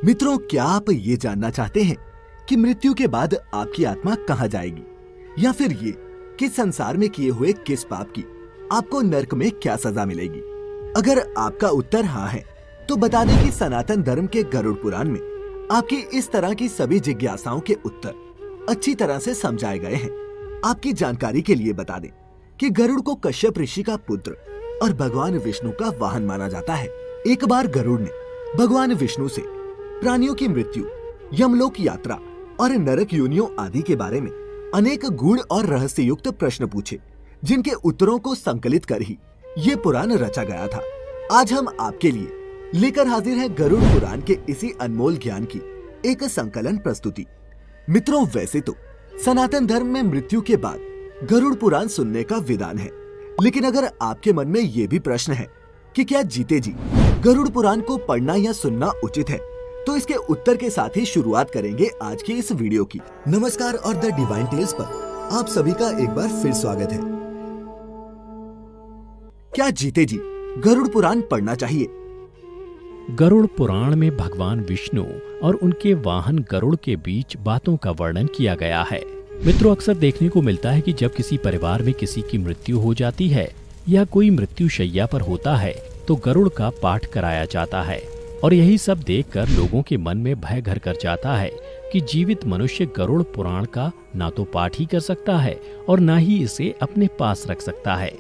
मित्रों, क्या आप ये जानना चाहते हैं कि मृत्यु के बाद आपकी आत्मा कहाँ जाएगी, या फिर ये कि संसार में किए हुए किस पाप की आपको नरक में क्या सजा मिलेगी? अगर आपका उत्तर हाँ है तो बता दें कि सनातन धर्म के गरुड़ पुराण में आपकी इस तरह की सभी जिज्ञासाओं के उत्तर अच्छी तरह से समझाए गए हैं। आपकी जानकारी के लिए बता दें कि गरुड़ को कश्यप ऋषि का पुत्र और भगवान विष्णु का वाहन माना जाता है। एक बार गरुड़ ने भगवान विष्णु से प्राणियों की मृत्यु, यमलोक यात्रा और नरक योनियों आदि के बारे में अनेक गूढ़ और रहस्ययुक्त प्रश्न पूछे, जिनके उत्तरों को संकलित कर ही ये पुराण रचा गया था। आज हम आपके लिए लेकर हाजिर हैं गरुड़ पुराण के इसी अनमोल ज्ञान की एक संकलन प्रस्तुति। मित्रों, वैसे तो सनातन धर्म में मृत्यु के बाद गरुड़ पुराण सुनने का विधान है, लेकिन अगर आपके मन में ये भी प्रश्न है कि क्या जीते जी गरुड़ पुराण को पढ़ना या सुनना उचित है, तो इसके उत्तर के साथ ही शुरुआत करेंगे आज की इस वीडियो की। नमस्कार और द डिवाइन टेल्स पर आप सभी का एक बार फिर स्वागत है। क्या जीते जी गरुड़ पुराण पढ़ना चाहिए? गरुड़ पुराण में भगवान विष्णु और उनके वाहन गरुड़ के बीच बातों का वर्णन किया गया है। मित्रों, अक्सर देखने को मिलता है कि जब किसी परिवार में किसी की मृत्यु हो जाती है या कोई मृत्यु शैया पर होता है तो गरुड़ का पाठ कराया जाता है, और यही सब देखकर लोगों के मन में भय घर कर जाता है कि जीवित मनुष्य गरुड़ पुराण का ना तो पाठ ही कर सकता है और ना ही इसे अपने पास रख सकता है।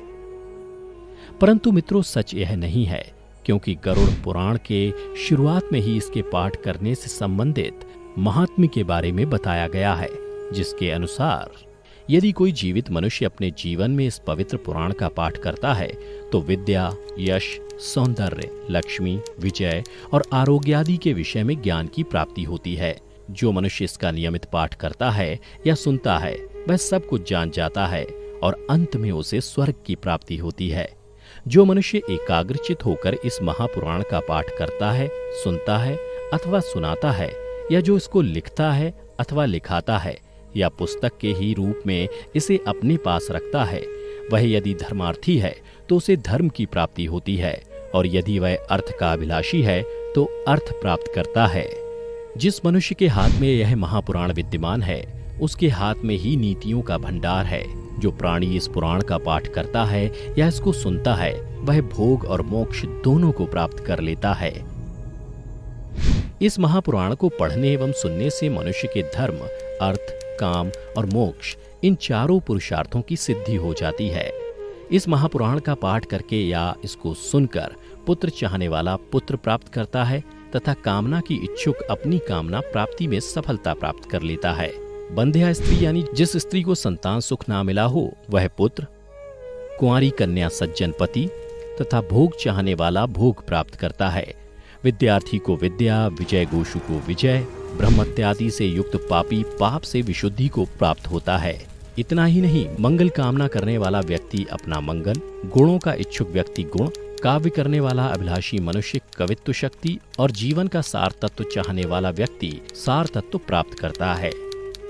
परंतु मित्रों, सच यह नहीं है, क्योंकि गरुड़ पुराण के शुरुआत में ही इसके पाठ करने से संबंधित महात्म्य के बारे में बताया गया है, जिसके अनुसार यदि कोई जीवित मनुष्य अपने जीवन में इस पवित्र पुराण का पाठ करता है तो विद्या, यश, सौंदर्य, लक्ष्मी, विजय और आरोग्य आदि के विषय में ज्ञान की प्राप्ति होती है। जो मनुष्य इसका नियमित पाठ करता है या सुनता है वह सब कुछ जान जाता है और अंत में उसे स्वर्ग की प्राप्ति होती है। जो मनुष्य एकाग्रचित होकर इस महापुराण का पाठ करता है, सुनता है अथवा सुनाता है, या जो इसको लिखता है अथवा लिखाता है या पुस्तक के ही रूप में इसे अपने पास रखता है, वह यदि धर्मार्थी है तो उसे धर्म की प्राप्ति होती है, और यदि वह अर्थ का अभिलाषी है तो अर्थ प्राप्त करता है। जिस मनुष्य के हाथ में यह महापुराण विद्यमान है उसके हाथ में ही नीतियों का भंडार है। जो प्राणी इस पुराण का पाठ करता है या इसको सुनता है वह भोग और मोक्ष दोनों को प्राप्त कर लेता है। इस महापुराण को पढ़ने एवं सुनने से मनुष्य के धर्म, अर्थ, काम और मोक्ष इन चारों पुरुषार्थों की सिद्धि हो जाती है। इस महापुराण का पाठ करके या इसको सुनकर पुत्र चाहने वाला पुत्र प्राप्त करता है तथा कामना की इच्छुक अपनी कामना प्राप्ति में सफलता प्राप्त कर लेता है। बंध्या स्त्री यानी जिस स्त्री को संतान सुख ना मिला हो वह पुत्र, कुंवारी कन्या सज्जन पति तथा भोग चाहने वाला भोग प्राप्त करता है। विद्यार्थी को विद्या, विजय गोषु को विजय, ब्रह्मत्यादि से युक्त पापी पाप से विशुद्धि को प्राप्त होता है। इतना ही नहीं, मंगल कामना करने वाला व्यक्ति अपना मंगल, गुणों का इच्छुक व्यक्ति गुण, काव्य करने वाला अभिलाषी मनुष्य कवित्व शक्ति और जीवन का सार तत्व चाहने वाला व्यक्ति सार तत्व प्राप्त करता है।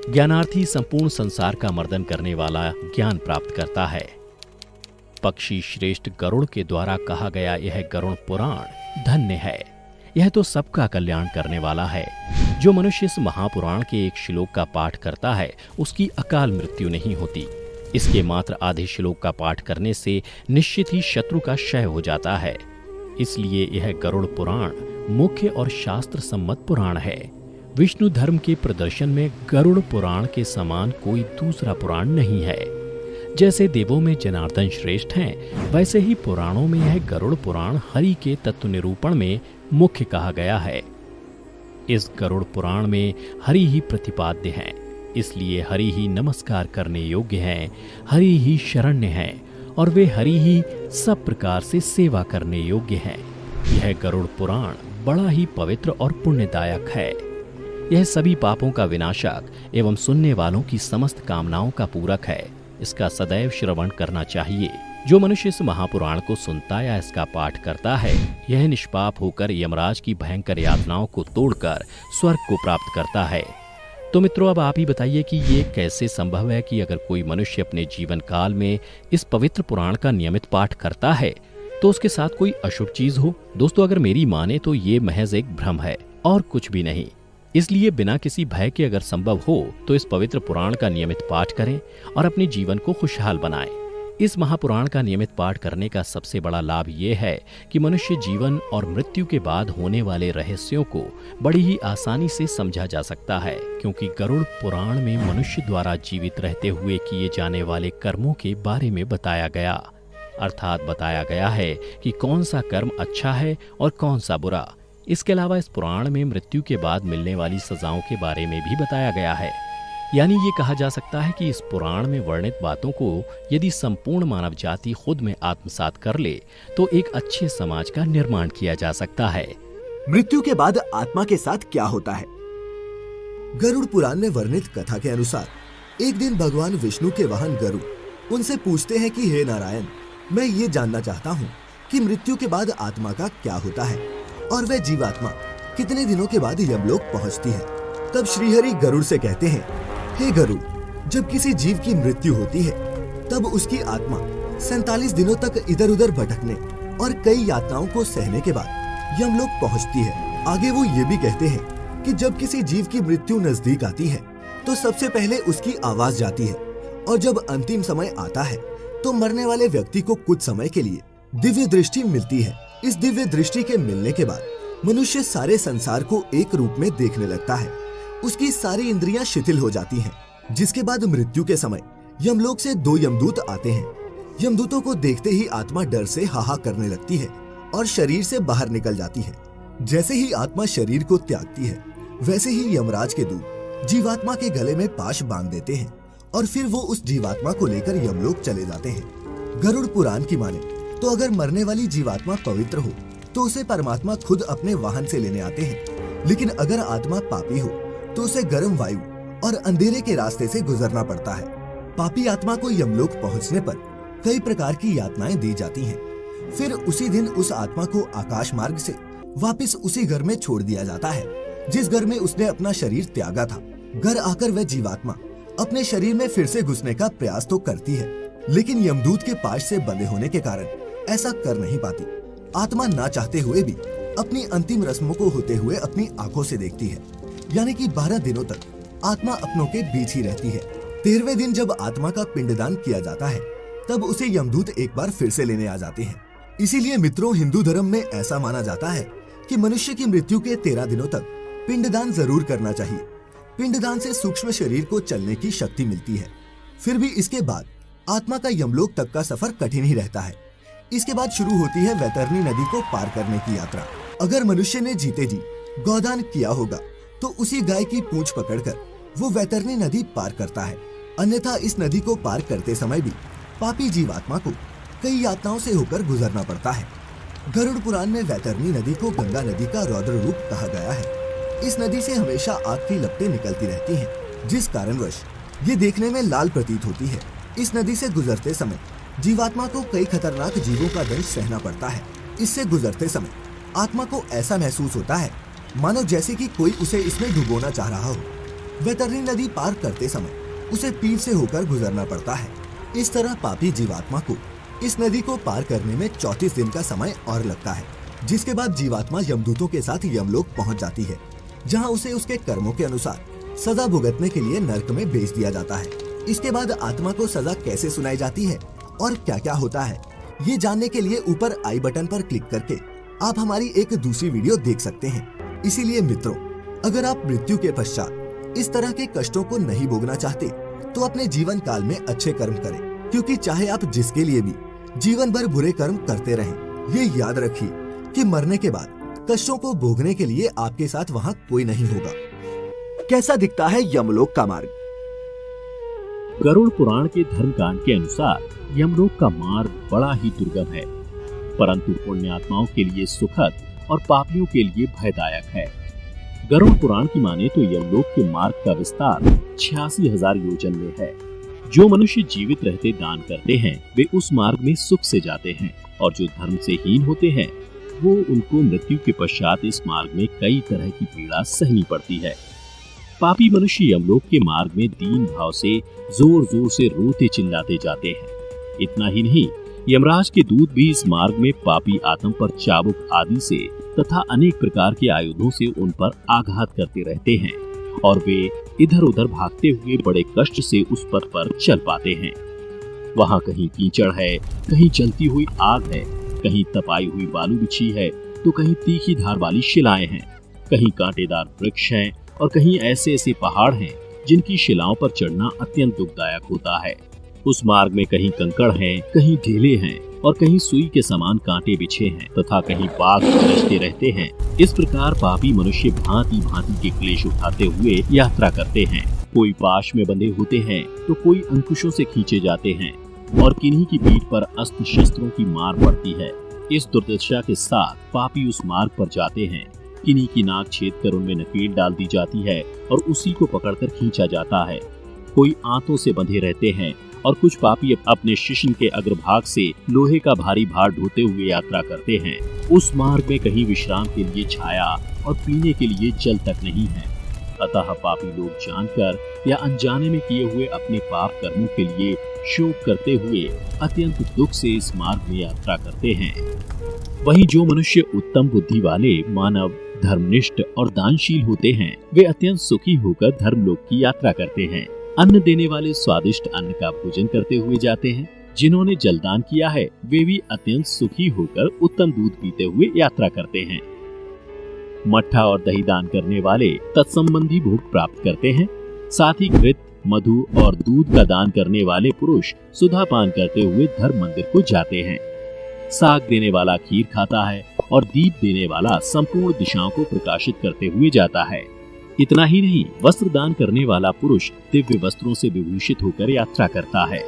ज्ञानार्थी संपूर्ण संसार का मर्दन करने वाला ज्ञान प्राप्त करता है। पक्षी श्रेष्ठ गरुड़ के द्वारा कहा गया यह गरुड़ पुराण धन्य है। यह तो सबका कल्याण करने वाला है। जो मनुष्य इस महापुराण के एक श्लोक का पाठ करता है उसकी अकाल मृत्यु नहीं होती। इसके मात्र आधे श्लोक का पाठ करने से निश्चित ही शत्रु का क्षय हो जाता है। इसलिए यह गरुड़ पुराण मुख्य और शास्त्र सम्मत पुराण है। विष्णु धर्म के प्रदर्शन में गरुड़ पुराण के समान कोई दूसरा पुराण नहीं है। जैसे देवों में जनार्दन श्रेष्ठ हैं, वैसे ही पुराणों में यह गरुड़ पुराण हरि के तत्व निरूपण में मुख्य कहा गया है। इस गरुड़ पुराण में हरि ही प्रतिपाद्य हैं, इसलिए हरि ही नमस्कार करने योग्य हैं, हरि ही शरण्य हैं और वे हरि ही सब प्रकार से सेवा करने योग्य हैं। यह गरुड़ पुराण बड़ा ही पवित्र और पुण्यदायक है। यह सभी पापों का विनाशक एवं सुनने वालों की समस्त कामनाओं का पूरक है। इसका सदैव श्रवण करना चाहिए। जो मनुष्य इस महापुराण को सुनता या इसका पाठ करता है यह निष्पाप होकर यमराज की भयंकर यातनाओं को तोड़कर स्वर्ग को प्राप्त करता है। तो मित्रों, अब आप ही बताइए कि ये कैसे संभव है कि अगर कोई मनुष्य अपने जीवन काल में इस पवित्र पुराण का नियमित पाठ करता है तो उसके साथ कोई अशुभ चीज हो। दोस्तों, अगर मेरी माने तो ये महज एक भ्रम है। और कुछ भी नहीं। इसलिए बिना किसी भय के अगर संभव हो तो इस पवित्र पुराण का नियमित पाठ करें और अपने जीवन को खुशहाल बनाएं। इस महापुराण का नियमित पाठ करने का सबसे बड़ा लाभ ये है कि मनुष्य जीवन और मृत्यु के बाद होने वाले रहस्यों को बड़ी ही आसानी से समझा जा सकता है, क्योंकि गरुड़ पुराण में मनुष्य द्वारा जीवित रहते हुए किए जाने वाले कर्मों के बारे में बताया गया। अर्थात बताया गया है कि कौन सा कर्म अच्छा है और कौन सा बुरा। इसके अलावा इस पुराण में मृत्यु के बाद मिलने वाली सजाओं के बारे में भी बताया गया है। यानी ये कहा जा सकता है कि इस पुराण में वर्णित बातों को यदि संपूर्ण मानव जाति खुद में आत्मसात कर ले तो एक अच्छे समाज का निर्माण किया जा सकता है। मृत्यु के बाद आत्मा के साथ क्या होता है? गरुड़ पुराण में वर्णित कथा के अनुसार एक दिन भगवान विष्णु के वाहन गरुड़ उनसे पूछते हैं कि हे नारायण, मैं ये जानना चाहता हूँ कि मृत्यु के बाद आत्मा का क्या होता है और वह जीवात्मा कितने दिनों के बाद यमलोक पहुँचती है। तब श्रीहरि गरुड़ से कहते हैं, हे गरुड़, जब किसी जीव की मृत्यु होती है तब उसकी आत्मा 47 दिनों तक इधर उधर भटकने और कई यातनाओं को सहने के बाद यमलोक पहुंचती है। आगे वो ये भी कहते हैं कि जब किसी जीव की मृत्यु नजदीक आती है तो सबसे पहले उसकी आवाज जाती है और जब अंतिम समय आता है तो मरने वाले व्यक्ति को कुछ समय के लिए दिव्य दृष्टि मिलती है। इस दिव्य दृष्टि के मिलने के बाद मनुष्य सारे संसार को एक रूप में देखने लगता है। उसकी सारी इंद्रियां शिथिल हो जाती हैं, जिसके बाद मृत्यु के समय यमलोक से 2 यमदूत आते हैं। यमदूतों को देखते ही आत्मा डर से हाहा करने लगती है और शरीर से बाहर निकल जाती है। जैसे ही आत्मा शरीर को त्यागती है, वैसे ही यमराज के दूत जीवात्मा के गले में पाश बांध देते हैं और फिर वो उस जीवात्मा को लेकर यमलोक चले जाते हैं। गरुड़ पुराण की माने तो अगर मरने वाली जीवात्मा पवित्र हो तो उसे परमात्मा खुद अपने वाहन से लेने आते हैं, लेकिन अगर आत्मा पापी हो तो उसे गर्म वायु और अंधेरे के रास्ते से गुजरना पड़ता है। पापी आत्मा को यमलोक पहुंचने पर कई प्रकार की यातनाएं दी जाती हैं। फिर उसी दिन उस आत्मा को आकाश मार्ग से वापस उसी घर में छोड़ दिया जाता है जिस घर में उसने अपना शरीर त्यागा था। घर आकर वह जीवात्मा अपने शरीर में फिर से घुसने का प्रयास तो करती है, लेकिन यमदूत के पाश से बंधे होने के कारण ऐसा कर नहीं पाती। आत्मा ना चाहते हुए भी अपनी अंतिम रस्मों को होते हुए अपनी आंखों से देखती है, यानी कि 12 दिनों तक आत्मा अपनों के बीच ही रहती है। 13वें दिन जब आत्मा का पिंडदान किया जाता है तब उसे यमदूत एक बार फिर से लेने आ जाते हैं। इसीलिए मित्रों, हिंदू धर्म में ऐसा माना जाता है कि मनुष्य की मृत्यु के 13 दिनों तक पिंडदान जरूर करना चाहिए। पिंडदान से सूक्ष्म शरीर को चलने की शक्ति मिलती है। फिर भी इसके बाद आत्मा का यमलोक तक का सफर कठिन ही रहता है। इसके बाद शुरू होती है वैतरणी नदी को पार करने की यात्रा। अगर मनुष्य ने जीते जी गौदान किया होगा तो उसी गाय की पूंछ पकड़कर वो वैतरणी नदी पार करता है। अन्यथा इस नदी को पार करते समय भी पापी जीवात्मा को कई यातनाओं से होकर गुजरना पड़ता है। गरुड़ पुराण में वैतरणी नदी को गंगा नदी का रौद्र रूप कहा गया है। इस नदी से हमेशा आग की लपटें निकलती रहती हैं, जिस कारणवश ये देखने में लाल प्रतीत होती है। इस नदी से गुजरते समय जीवात्मा को कई खतरनाक जीवों का दंश सहना पड़ता है। इससे गुजरते समय आत्मा को ऐसा महसूस होता है मानो जैसे कि कोई उसे इसमें डुबोना चाह रहा हो। वैतरणी नदी पार करते समय उसे पीर से होकर गुजरना पड़ता है। इस तरह पापी जीवात्मा को इस नदी को पार करने में 34 दिन का समय और लगता है, जिसके बाद जीवात्मा यमदूतों के साथ यमलोक पहुंच जाती है, जहां उसे उसके कर्मों के अनुसार सजा भुगतने के लिए नरक में भेज दिया जाता है। इसके बाद आत्मा को सजा कैसे सुनाई जाती है और क्या क्या होता है, ये जानने के लिए ऊपर आई बटन पर क्लिक करके आप हमारी एक दूसरी वीडियो देख सकते हैं। इसीलिए मित्रों, अगर आप मृत्यु के पश्चात इस तरह के कष्टों को नहीं भोगना चाहते तो अपने जीवन काल में अच्छे कर्म करें, क्योंकि चाहे आप जिसके लिए भी जीवन भर बुरे कर्म करते रहें, ये याद रखिए कि मरने के बाद कष्टों को भोगने के लिए आपके साथ वहाँ कोई नहीं होगा। कैसा दिखता है यमलोक का मार्ग? गरुड़ पुराण के धर्मकांड के अनुसार यमलोक का मार्ग बड़ा ही दुर्गम है, परंतु पुण्यात्माओं के लिए सुखद और पापियों के लिए भयदायक है। गरुड़ पुराण की माने तो यमलोक के मार्ग का विस्तार 86,000 योजन में है। जो मनुष्य जीवित रहते दान करते हैं वे उस मार्ग में सुख से जाते हैं, और जो धर्म से हीन होते हैं वो उनको मृत्यु के पश्चात इस मार्ग में कई तरह की पीड़ा सहनी पड़ती है। पापी मनुष्य यमलोक के मार्ग में दीन भाव से जोर जोर से रोते चिल्लाते जाते हैं। इतना ही नहीं, यमराज के दूत भी इस मार्ग में पापी आत्म पर चाबुक आदि से तथा अनेक प्रकार के आयुधों से उन पर आघात करते रहते हैं और वे इधर उधर भागते हुए बड़े कष्ट से उस पथ पर चल पाते हैं। वहाँ कहीं कीचड़ है, कहीं जलती हुई आग है, कहीं तपाई हुई बालू बिछी है, तो कहीं तीखी धार वाली शिलाएं हैं, कहीं कांटेदार वृक्ष हैं और कहीं ऐसे ऐसे पहाड़ हैं जिनकी शिलाओं पर चढ़ना अत्यंत दुखदायक होता है। उस मार्ग में कहीं कंकड़ हैं, कहीं ढेले हैं और कहीं सुई के समान कांटे बिछे हैं तथा कहीं बाघ गरजते रहते हैं। इस प्रकार पापी मनुष्य भांति भांति के क्लेश उठाते हुए यात्रा करते हैं। कोई पाश में बंधे होते हैं तो कोई अंकुशों से खींचे जाते हैं और किन्हीं की पीठ पर अस्त्र शस्त्रों की मार पड़ती है। इस दुर्दशा के साथ पापी उस मार्ग पर जाते हैं। किन्हीं की नाक छेद कर उनमें नकेल डाल दी जाती है और उसी को पकड़कर खींचा जाता है। कोई आंतों से बंधे रहते हैं और कुछ पापी अपने शिश्न के अग्रभाग से लोहे का भारी भार ढोते हुए यात्रा करते हैं। उस मार्ग में कहीं विश्राम के लिए छाया और पीने के लिए जल तक नहीं है। अतः पापी लोग जानकर या अनजाने में किए हुए अपने पाप कर्मों के लिए शोक करते हुए अत्यंत दुख से इस मार्ग में यात्रा करते हैं। वहीं जो मनुष्य उत्तम बुद्धि वाले, मानव, धर्मनिष्ठ और दानशील होते हैं, वे अत्यंत सुखी होकर धर्मलोक की यात्रा करते हैं। अन्न देने वाले स्वादिष्ट अन्न का भोजन करते हुए जाते हैं। जिन्होंने जलदान किया है वे भी अत्यंत सुखी होकर उत्तम दूध पीते हुए यात्रा करते हैं। मट्ठा और दही दान करने वाले तत्संबंधी भोग प्राप्त करते हैं। साथ ही घृत, मधु और दूध का दान करने वाले पुरुष सुधा पान करते हुए धर्म मंदिर को जाते हैं। साग देने वाला खीर खाता है और दीप देने वाला संपूर्ण दिशाओं को प्रकाशित करते हुए जाता है। इतना ही नहीं, वस्त्र दान करने वाला पुरुष दिव्य वस्त्रों से विभूषित होकर यात्रा करता है।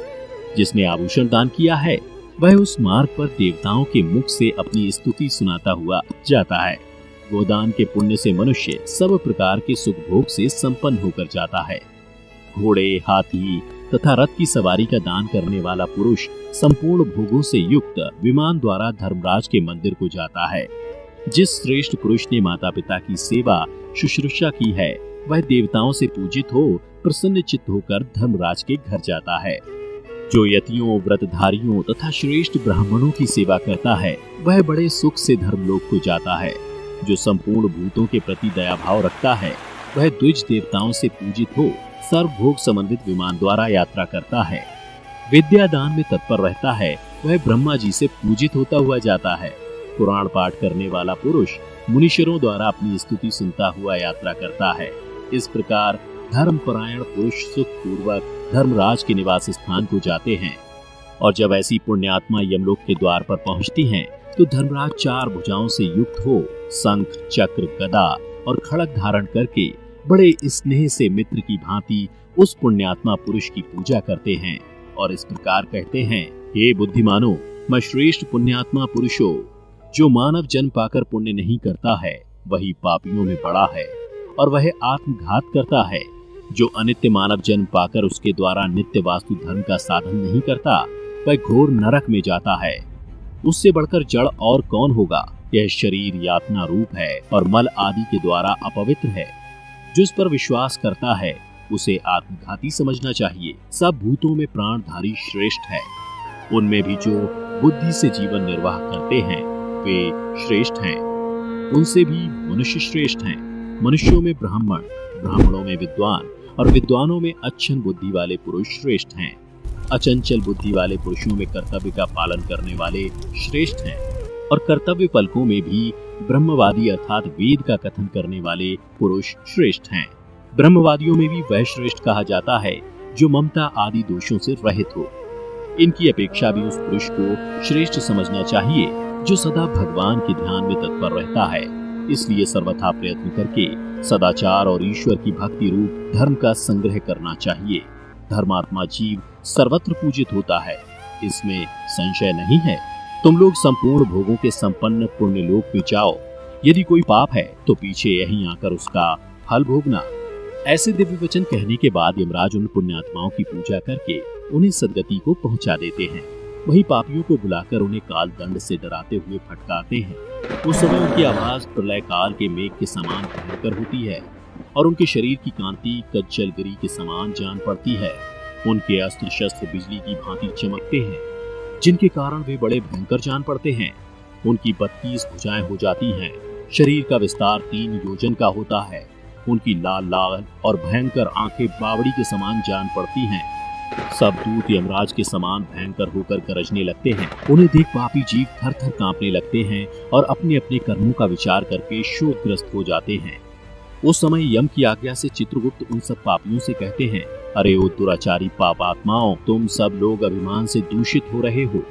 जिसने आभूषण दान किया है वह उस मार्ग पर देवताओं के मुख से अपनी स्तुति सुनाता हुआ जाता है। गोदान के पुण्य से मनुष्य सब प्रकार के सुख भोग से संपन्न होकर जाता है। घोड़े, हाथी तथा रथ की सवारी का दान करने वाला पुरुष संपूर्ण भोगों से युक्त विमान द्वारा धर्मराज के मंदिर को जाता है। जिस श्रेष्ठ पुरुष ने माता पिता की सेवा शुश्रूषा की है वह देवताओं से पूजित हो प्रसन्न चित्त होकर धर्मराज के घर जाता है। जो यतियों, व्रतधारियों तथा श्रेष्ठ ब्राह्मणों की सेवा करता है वह बड़े सुख से धर्मलोक को जाता है। जो संपूर्ण भूतों के प्रति दया भाव रखता है वह द्विज देवताओं से पूजित हो सर्वभोग समन्वित विमान द्वारा यात्रा करता है। विद्या दान में तत्पर रहता है वह ब्रह्मा जी से पूजित होता हुआ जाता है। पुराण पाठ करने वाला पुरुष मुनीश्वरों द्वारा अपनी स्तुति सुनता हुआ यात्रा करता है। इस प्रकार धर्मपरायण पुरुष सुख पूर्वक धर्मराज के निवास स्थान को जाते हैं। और जब ऐसी पुण्यात्मा यमलोक के द्वार पर पहुंचती हैं, तो धर्मराज चार भुजाओं से युक्त हो शंख, चक्र, गदा और खड़ग धारण करके बड़े स्नेह से मित्र की भांति उस पुण्यात्मा पुरुष की पूजा करते हैं और इस प्रकार कहते हैं, हे बुद्धिमानो, मैं श्रेष्ठ पुण्यात्मा पुरुषो, जो मानव जन्म पाकर पुण्य नहीं करता है वही पापियों में बड़ा है और वह आत्मघात करता है। जो अनित्य मानव जन्म पाकर उसके द्वारा नित्य वास्तु धर्म का साधन नहीं करता वह घोर नरक में जाता है। उससे बढ़कर जड़ और कौन होगा। यह शरीर यातना रूप है और मल आदि के द्वारा अपवित्र है। जिस पर विश्वास करता है उसे आत्मघाती समझना चाहिए। सब भूतों में प्राणधारी श्रेष्ठ है। उनमें भी जो बुद्धि से जीवन निर्वाह करते हैं वे श्रेष्ठ हैं। उनसे भी मनुष्य श्रेष्ठ हैं। मनुष्यों में ब्राह्मण, ब्राह्मणों में विद्वान और विद्वानों में अच्छन बुद्धि वाले पुरुष श्रेष्ठ हैं। अचंचल बुद्धि वाले पुरुषों में कर्तव्य का पालन करने वाले श्रेष्ठ हैं और कर्तव्य पलकों में भी ब्रह्मवादी अर्थात वेद का कथन करने वाले पुरुष श्रेष्ठ हैं। ब्रह्मवादियों में भी वह श्रेष्ठ कहा जाता है जो ममता आदि दोषों से रहित हो। इनकी अपेक्षा भी उस पुरुष को श्रेष्ठ समझना चाहिए जो सदा भगवान के ध्यान में तत्पर रहता है। इसलिए सर्वथा प्रयत्न करके सदाचार और ईश्वर की भक्ति रूप धर्म का संग्रह करना चाहिए। धर्मात्मा जीव सर्वत्र पूजित होता है, इसमें संशय नहीं है। तुम लोग संपूर्ण भोगों के संपन्न पुण्य लोक में जाओ। यदि कोई पाप है तो पीछे यहीं आकर उसका फल भोगना। ऐसे दिव्य वचन कहने के बाद यमराज उन पुण्यात्माओं की पूजा करके उन्हें सदगति को पहुंचा देते हैं। वही पापियों को बुलाकर उन्हें काल दंड से डराते हुए फटकारते हैं। उस समय उनकी आवाज प्रलय काल के मेघ के समान भयंकर होती है और उनके शरीर की कांति कज्जलगिरी के समान जान पड़ती है। उनके अस्त्र शस्त्र बिजली की भांति चमकते हैं। जिनके कारण वे बड़े भयंकर जान पड़ते हैं। उनकी 32 भुजाएं हो जाती हैं। शरीर का विस्तार 3 योजन का होता है। उनकी लाल लाल और भयंकर आंखें बावड़ी के समान जान पड़ती हैं। सब दूत यमराज के समान भयंकर होकर गरजने लगते हैं। उन्हें देख पापी जीव थर थर कांपने लगते हैं और अपने अपने कर्मों का विचार करके शोकग्रस्त हो जाते हैं। उस समय यम की आज्ञा से चित्रगुप्त उन सब पापियों से कहते हैं, अरे ओ दुराचारी पापात्माओं, तुम सब लोग अभिमान से दूषित हो रहे हो।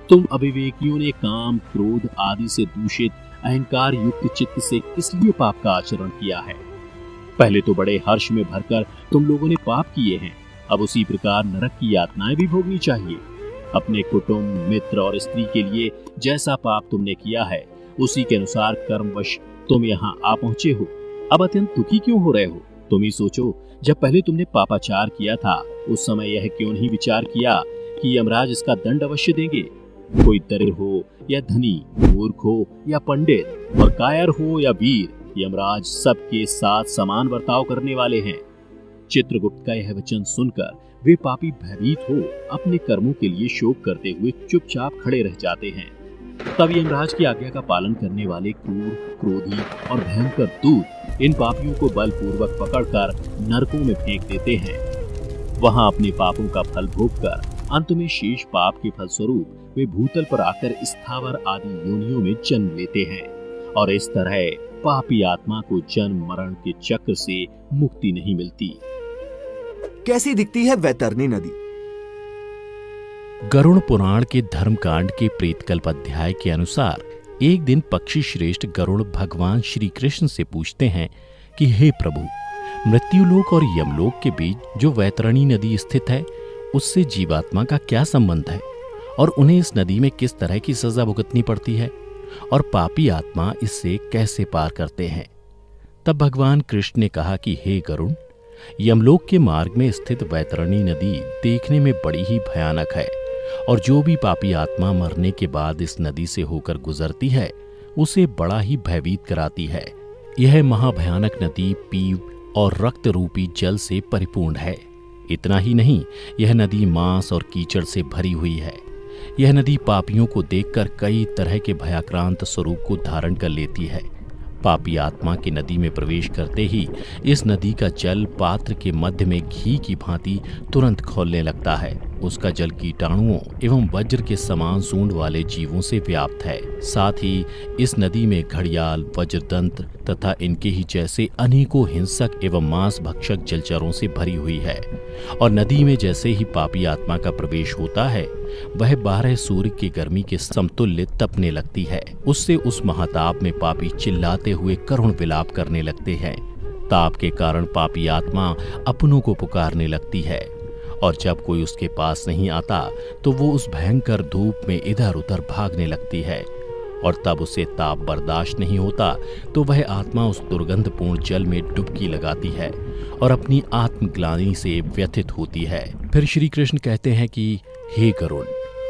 तुम अविवेकियों ने काम, क्रोध आदि से दूषित अहंकार युक्त चित्त से किस लिए पाप का आचरण किया है? पहले तो बड़े हर्ष में भरकर तुम लोगों ने पाप किए हैं, अब उसी प्रकार नरक की यातनाएं भी भोगनी चाहिए। अपने कुटुंब, मित्र और स्त्री के लिए जैसा पाप तुमने किया है, उसी के अनुसार कर्मवश तुम यहाँ आ पहुंचे हो। अब अत्यंत दुखी क्यों हो रहे हो? तुम ही सोचो, जब पहले तुमने पापाचार किया था, उस समय यह क्यों नहीं विचार किया कि यमराज इसका दंड अवश्य देंगे। कोई दरिद्र हो या धनी, मूर्ख हो या पंडित, और कायर हो या वीर, यमराज सबके साथ समान बर्ताव करने वाले हैं। चित्रगुप्त का यह वचन सुनकर वे पापी भयभीत हो अपने कर्मों के लिए शोक करते हुए चुपचाप खड़े रह जाते हैं। तब यमराज की आज्ञा का पालन करने वाले क्रूर, क्रोधी और भयंकर दूत इन पापियों को बलपूर्वक पकड़कर नरकों में फेंक देते हैं। वहां अपने पापों का फल भोगकर अंत में शेष पाप के फलस्वरूप वे भूतल पर आकर स्थावर आदि योनियों में जन्म लेते हैं और इस तरह पापी आत्मा को जन्म मरण के चक्र से मुक्ति नहीं मिलती। कैसी दिखती है वैतरणी नदी? गरुड़ पुराण के धर्मकांड के प्रेतकल्प अध्याय के अनुसार एक दिन पक्षी श्रेष्ठ गरुड़ भगवान श्री कृष्ण से पूछते हैं कि हे प्रभु, मृत्युलोक और यमलोक के बीच जो वैतरणी नदी स्थित है, उससे जीवात्मा का क्या संबंध है और उन्हें इस नदी में किस तरह की सजा भुगतनी पड़ती है और पापी आत्मा इससे कैसे पार करते हैं? तब भगवान कृष्ण ने कहा कि हे गरुड़, यमलोक के मार्ग में स्थित वैतरणी नदी देखने में बड़ी ही भयानक है और जो भी पापी आत्मा मरने के बाद इस नदी से होकर गुजरती है, उसे बड़ा ही भयभीत कराती है। यह महाभयानक नदी पीव और रक्त रूपी जल से परिपूर्ण है। इतना ही नहीं, यह नदी मांस और कीचड़ से भरी हुई है। यह नदी पापियों को देखकर कई तरह के भयाक्रांत स्वरूप को धारण कर लेती है। पापी आत्मा की नदी में प्रवेश करते ही इस नदी का जल पात्र के मध्य में घी की भांति तुरंत खौलने लगता है। उसका जल कीटाणुओं एवं वज्र के समान सूंड वाले जीवों से व्याप्त है। साथ ही इस नदी में घड़ियाल, वज्रदंत तथा इनके ही जैसे अनेकों हिंसक एवं मांस भक्षक जलचरों से भरी हुई है और नदी में जैसे ही पापी आत्मा का प्रवेश होता है, वह 12 सूर्य की गर्मी के समतुल्य तपने लगती है। उससे उस महाताप में पापी चिल्लाते हुए करुण विलाप करने लगते हैं। ताप के कारण पापी आत्मा अपनों को पुकारने लगती है और जब कोई उसके पास नहीं आता तो वो उस भयंकर धूप में इधर उधर भागने लगती है और तब उसे ताप बर्दाश्त नहीं होता तो वह आत्मा उस दुर्गंधपूर्ण जल में डुबकी लगाती है और अपनी आत्मग्लानि से व्यथित होती है। फिर श्री कृष्ण कहते हैं कि हे गरुड़,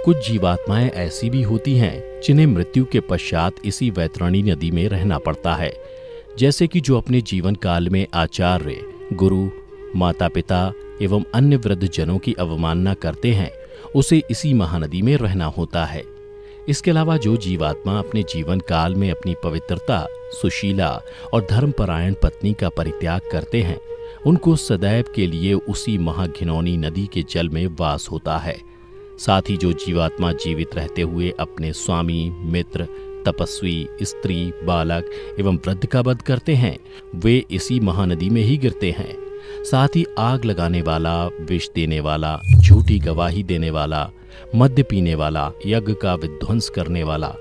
कुछ जीवात्माएं ऐसी भी होती हैं जिन्हें मृत्यु के पश्चात इसी वैतरणी नदी में रहना पड़ता है। जैसे कि जो अपने जीवन काल में आचार्य, गुरु, माता पिता एवं अन्य वृद्ध जनों की अवमानना करते हैं, उसे इसी महानदी में रहना होता है। इसके अलावा जो जीवात्मा अपने जीवन काल में अपनी पवित्रता, सुशीला और धर्मपरायण पत्नी का परित्याग करते हैं, उनको सदैव के लिए उसी महाघिनौनी नदी के जल में वास होता है। साथ ही जो जीवात्मा जीवित रहते हुए अपने स्वामी, मित्र, तपस्वी, स्त्री, बालक एवं वृद्ध का वध करते हैं, वे इसी महानदी में ही गिरते हैं। साथ ही आग लगाने वाला, विष देने वाला, झूठी गवाही देने वाला, मद्य पीने वाला, यज्ञ का विध्वंस करने वाला,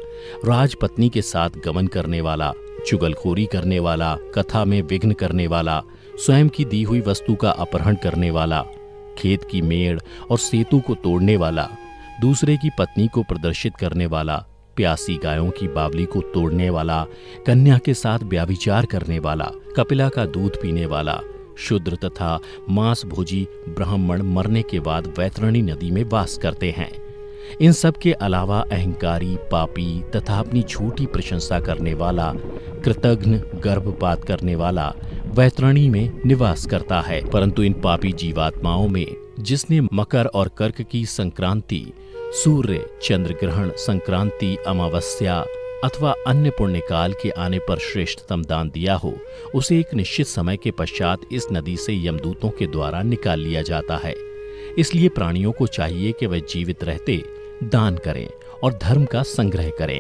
राजपत्नी के साथ गमन करने वाला, चुगलखोरी करने वाला, कथा में विघ्न करने वाला, स्वयं की दी हुई वस्तु का अपहरण करने वाला, खेत की मेड़ और सेतु को तोड़ने वाला, दूसरे की पत्नी को प्रदर्शित करने वाला, प्यासी गायों की बावली को तोड़ने वाला, कन्या के साथ व्यभिचार करने वाला, कपिला का दूध पीने वाला, शूद्र तथा मांस भोजी ब्राह्मण मरने के बाद वैतरणी नदी में वास करते हैं। इन सब के अलावा अहंकारी, पापी तथा अपनी झूठी प्रशंसा करने वाला, कृतघ्न, गर्भपात करने वाला वैतरणी में निवास करता है। परंतु इन पापी जीवात्माओं में जिसने मकर और कर्क की संक्रांति सूर्य, चंद्र ग्रहण, संक्रांति, अमावस्या अथवा अन्य पुण्यकाल के आने पर श्रेष्ठतम दान दिया हो, उसे एक निश्चित समय के पश्चात इस नदी से यमदूतों के द्वारा निकाल लिया जाता है। इसलिए प्राणियों को चाहिए कि वे जीवित रहते दान करें और धर्म का संग्रह करें।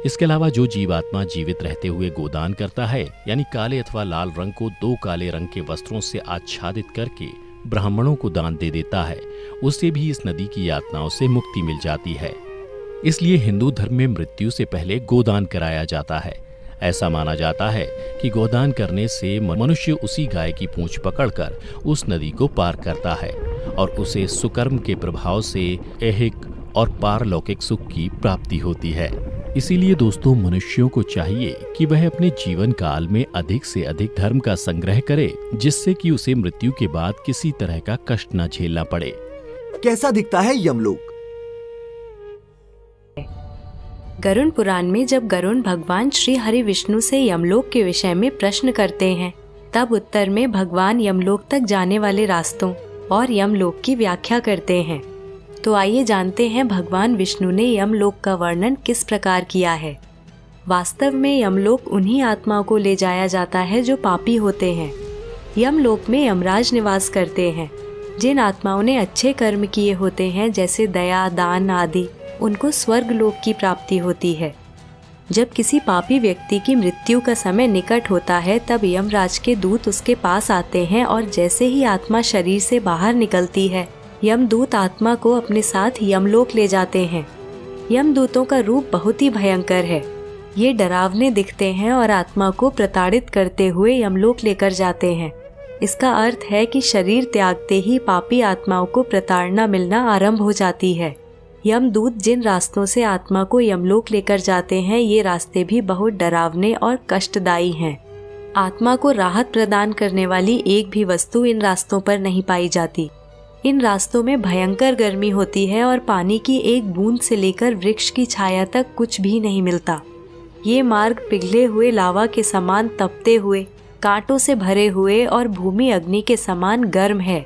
इसके अलावा जो जीवात्मा जीवित रहते हुए गोदान करता है, यानी काले अथवा लाल रंग को 2 काले रंग के वस्त्रों से आच्छादित करके ब्राह्मणों को दान दे देता है, उससे भी इस नदी की यातनाओं से मुक्ति मिल जाती है। इसलिए हिंदू धर्म में मृत्यु से पहले गोदान कराया जाता है। ऐसा माना जाता है कि गोदान करने से मनुष्य उसी गाय की पूंछ पकड़कर उस नदी को पार करता है और उसे सुकर्म के प्रभाव से ऐहिक और पारलौकिक सुख की प्राप्ति होती है। इसीलिए दोस्तों, मनुष्यों को चाहिए कि वह अपने जीवन काल में अधिक से अधिक धर्म का संग्रह करे, जिससे कि उसे मृत्यु के बाद किसी तरह का कष्ट न झेलना पड़े। कैसा दिखता है यमलोक? गरुड़ पुराण में जब गरुड़ भगवान श्री हरि विष्णु से यमलोक के विषय में प्रश्न करते हैं, तब उत्तर में भगवान यमलोक तक जाने वाले रास्तों और यमलोक की व्याख्या करते हैं। तो आइए जानते हैं भगवान विष्णु ने यमलोक का वर्णन किस प्रकार किया है। वास्तव में यमलोक उन्हीं आत्माओं को ले जाया जाता है जो पापी होते हैं। यमलोक में यमराज निवास करते हैं। जिन आत्माओं ने अच्छे कर्म किए होते हैं, जैसे दया, दान आदि, उनको स्वर्ग लोक की प्राप्ति होती है। जब किसी पापी व्यक्ति की मृत्यु का समय निकट होता है, तब यमराज के दूत उसके पास आते हैं और जैसे ही आत्मा शरीर से बाहर निकलती है, यमदूत आत्मा को अपने साथ यमलोक ले जाते हैं। यमदूतों का रूप बहुत ही भयंकर है। ये डरावने दिखते हैं और आत्मा को प्रताड़ित करते हुए यमलोक लेकर जाते हैं। इसका अर्थ है कि शरीर त्यागते ही पापी आत्माओं को प्रताड़ना मिलना आरंभ हो जाती है। यमदूत जिन रास्तों से आत्मा को यमलोक लेकर जाते हैं, ये रास्ते भी बहुत डरावने और कष्टदायी हैं। आत्मा को राहत प्रदान करने वाली एक भी वस्तु इन रास्तों पर नहीं पाई जाती। इन रास्तों में भयंकर गर्मी होती है और पानी की एक बूंद से लेकर वृक्ष की छाया तक कुछ भी नहीं मिलता। ये मार्ग पिघले हुए लावा के समान तपते हुए, कांटों से भरे हुए और भूमि अग्नि के समान गर्म है।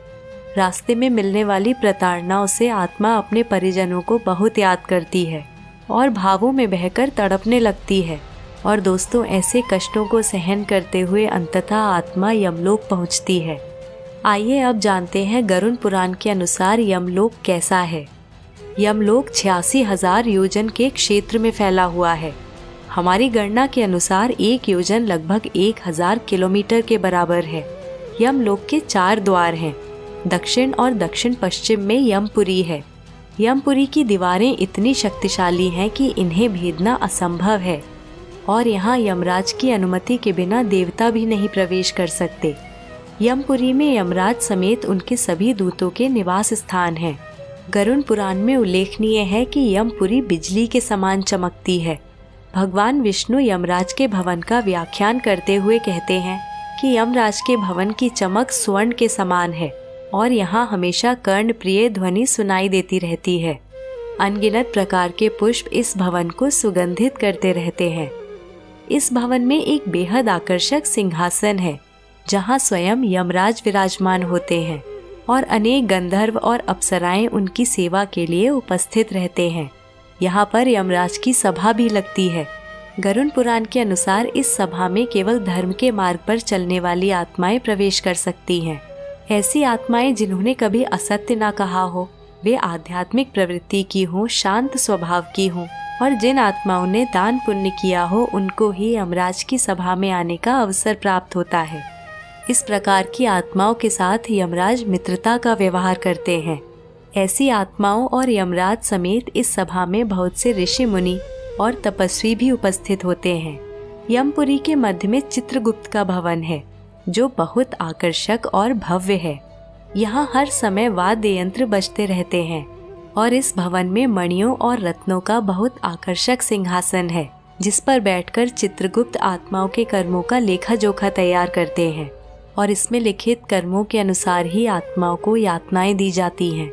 रास्ते में मिलने वाली प्रताड़नाओं से आत्मा अपने परिजनों को बहुत याद करती है और भावों में बहकर तड़पने लगती है। और दोस्तों, ऐसे कष्टों को सहन करते हुए अंततः आत्मा यमलोक पहुंचती है। आइए अब जानते हैं गरुड़ पुराण के अनुसार यमलोक कैसा है। यमलोक 86,000 योजन के क्षेत्र में फैला हुआ है। हमारी गणना के अनुसार एक योजन लगभग 1000 किलोमीटर के बराबर है। यमलोक के 4 द्वार हैं। दक्षिण और दक्षिण पश्चिम में यमपुरी है। यमपुरी की दीवारें इतनी शक्तिशाली हैं कि इन्हें भेदना असंभव है और यहाँ यमराज की अनुमति के बिना देवता भी नहीं प्रवेश कर सकते। यमपुरी में यमराज समेत उनके सभी दूतों के निवास स्थान हैं। गरुड़ पुराण में उल्लेखनीय है कि यमपुरी बिजली के समान चमकती है। भगवान विष्णु यमराज के भवन का व्याख्यान करते हुए कहते हैं कि यमराज के भवन की चमक स्वर्ण के समान है और यहाँ हमेशा कर्ण प्रिय ध्वनि सुनाई देती रहती है। अनगिनत प्रकार के पुष्प इस भवन को सुगंधित करते रहते हैं। इस भवन में एक बेहद आकर्षक सिंहासन है, जहाँ स्वयं यमराज विराजमान होते हैं और अनेक गंधर्व और अप्सराएं उनकी सेवा के लिए उपस्थित रहते हैं। यहाँ पर यमराज की सभा भी लगती है। गरुड़ पुराण के अनुसार इस सभा में केवल धर्म के मार्ग पर चलने वाली आत्माएं प्रवेश कर सकती हैं। ऐसी आत्माएं जिन्होंने कभी असत्य ना कहा हो, वे आध्यात्मिक प्रवृत्ति की हों, शांत स्वभाव की हों और जिन आत्माओं ने दान पुण्य किया हो, उनको ही यमराज की सभा में आने का अवसर प्राप्त होता है। इस प्रकार की आत्माओं के साथ यमराज मित्रता का व्यवहार करते हैं। ऐसी आत्माओं और यमराज समेत इस सभा में बहुत से ऋषि मुनि और तपस्वी भी उपस्थित होते हैं। यमपुरी के मध्य में चित्रगुप्त का भवन है, जो बहुत आकर्षक और भव्य है। यहाँ हर समय वाद्य यंत्र बजते रहते हैं और इस भवन में मणियों और रत्नों का बहुत आकर्षक सिंहासन है, जिस पर बैठकर चित्रगुप्त आत्माओं के कर्मों का लेखा जोखा तैयार करते हैं और इसमें लिखित कर्मों के अनुसार ही आत्माओं को यातनाएं दी जाती हैं।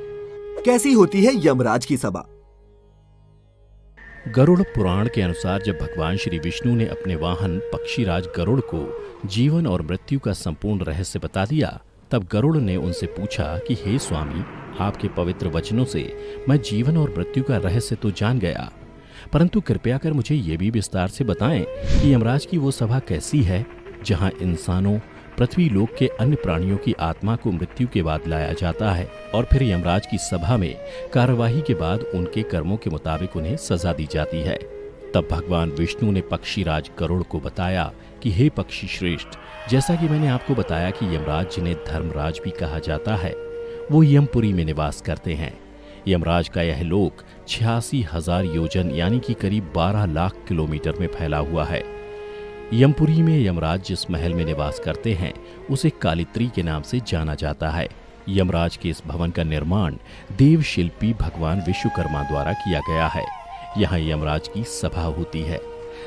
कैसी होती है यमराज की सभा? गरुड़ पुराण के अनुसार जब भगवान श्री विष्णु ने अपने वाहन पक्षीराज गरुड़ को जीवन और मृत्यु का संपूर्ण रहस्य बता दिया, तब गरुड़ ने उनसे पूछा कि हे स्वामी, आपके पवित्र वचनों से मैं जीवन और मृत्यु का रहस्य तो जान गया, परंतु कृपया कर मुझे ये भी विस्तार से बताएं कि यमराज की वो सभा कैसी है जहां इंसानों, पृथ्वी लोक के अन्य प्राणियों की आत्मा को मृत्यु के बाद लाया जाता है और फिर यमराज की सभा में कार्यवाही के बाद उनके कर्मों के मुताबिक उन्हें सजा दी जाती है। तब भगवान विष्णु ने पक्षीराज गरुड़ को बताया कि हे पक्षी श्रेष्ठ, जैसा कि मैंने आपको बताया कि यमराज, जिन्हें धर्मराज भी कहा जाता है, वो यमपुरी में निवास करते हैं। यमराज का यह लोक 86,000 योजन यानी कि करीब 12 लाख किलोमीटर में फैला हुआ है। यमपुरी में यमराज जिस महल में निवास करते हैं उसे कालित्री के नाम से जाना जाता है। यमराज के इस भवन का निर्माण देव शिल्पी भगवान विश्वकर्मा द्वारा किया गया है। यहाँ यमराज की सभा होती है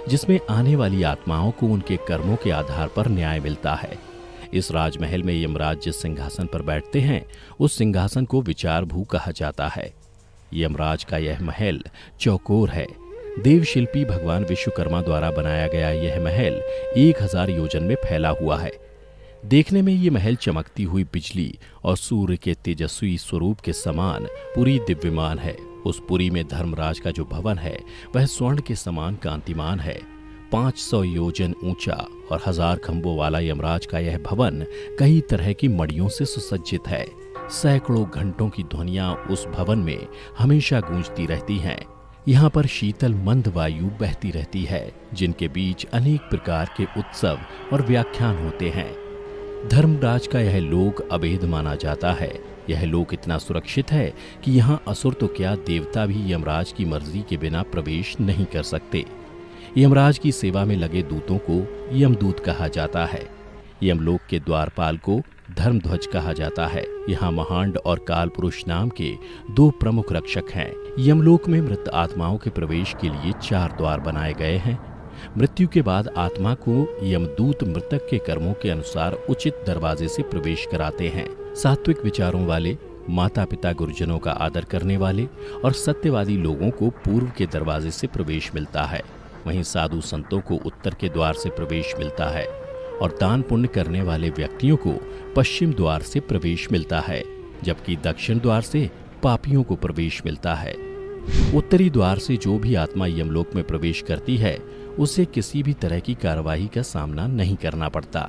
जिसमें आने वाली आत्माओं को उनके कर्मों के आधार पर न्याय मिलता है। इस राजमहल में यमराज जिस सिंहासन पर बैठते हैं उस सिंहासन को विचार भू कहा जाता है। यमराज का यह महल चौकोर है। देव शिल्पी भगवान विश्वकर्मा द्वारा बनाया गया यह महल 1000 योजन में फैला हुआ है। देखने में ये महल चमकती हुई बिजली और सूर्य के तेजस्वी स्वरूप के समान पूरी दिव्यमान है। उस पुरी में धर्मराज का जो भवन है वह स्वर्ण के समान कांतिमान है। 500 योजन ऊंचा और 1000 खंभों वाला यमराज का यह भवन कई तरह की मड़ियों से सुसज्जित है। सैकड़ों घंटों की ध्वनियां उस भवन में हमेशा गूंजती रहती हैं। यहाँ पर शीतल मंद वायु बहती रहती है जिनके बीच अनेक प्रकार के उत्सव और व्याख्यान होते हैं। धर्मराज का यह लोक अभेद माना जाता है। यह लोक इतना सुरक्षित है कि यहाँ असुर तो क्या, देवता भी यमराज की मर्जी के बिना प्रवेश नहीं कर सकते। यमराज की सेवा में लगे दूतों को यमदूत कहा जाता है। यमलोक के द्वारपाल को धर्मध्वज कहा जाता है। यहाँ महांड और कालपुरुष नाम के 2 प्रमुख रक्षक हैं। यमलोक में मृत आत्माओं के प्रवेश के लिए 4 द्वार बनाए गए हैं। मृत्यु के बाद आत्मा को यमदूत मृतक के कर्मों के अनुसार उचित दरवाजे से प्रवेश कराते हैं। सात्विक विचारों वाले, माता पिता गुरुजनों का आदर करने वाले और सत्यवादी लोगों को पूर्व के दरवाजे से प्रवेश मिलता है। वहीं साधु संतों को उत्तर के द्वार से प्रवेश मिलता है और दान पुण्य करने वाले व्यक्तियों को पश्चिम द्वार से प्रवेश मिलता है, जबकि दक्षिण द्वार से पापियों को प्रवेश मिलता है। उत्तरी द्वार से जो भी आत्मा यमलोक में प्रवेश करती है उसे किसी भी तरह की कार्यवाही का सामना नहीं करना पड़ता।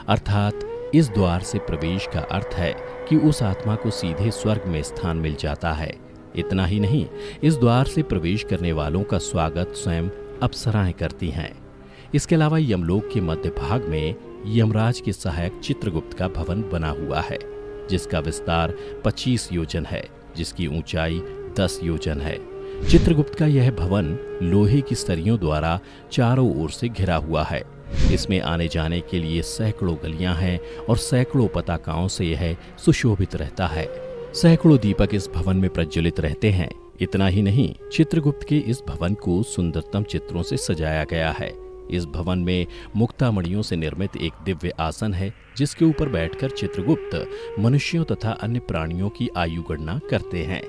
अर्थात इस द्वार से प्रवेश का अर्थ है कि उस आत्मा को सीधे स्वर्ग में स्थान मिल जाता है। इतना ही नहीं, इस द्वार से प्रवेश करने वालों का स्वागत स्वयं अप्सराएं करती हैं। इसके अलावा यमलोक के मध्य भाग में यमराज के सहायक चित्रगुप्त का भवन बना हुआ है जिसका विस्तार 25 योजन है, जिसकी ऊंचाई 10 योजन है। चित्रगुप्त का यह भवन लोहे की सरियों द्वारा चारों ओर से घिरा हुआ है। इसमें आने जाने के लिए सैकड़ों गलियां हैं और सैकड़ों पताकाओं से यह सुशोभित रहता है। सैकड़ों दीपक इस भवन में प्रज्वलित रहते हैं। इतना ही नहीं, चित्रगुप्त के इस भवन को सुंदरतम चित्रों से सजाया गया है। इस भवन में मुक्तामणियों से निर्मित एक दिव्य आसन है जिसके ऊपर बैठकर चित्रगुप्त मनुष्यों तथा अन्य प्राणियों की आयु गणना करते हैं।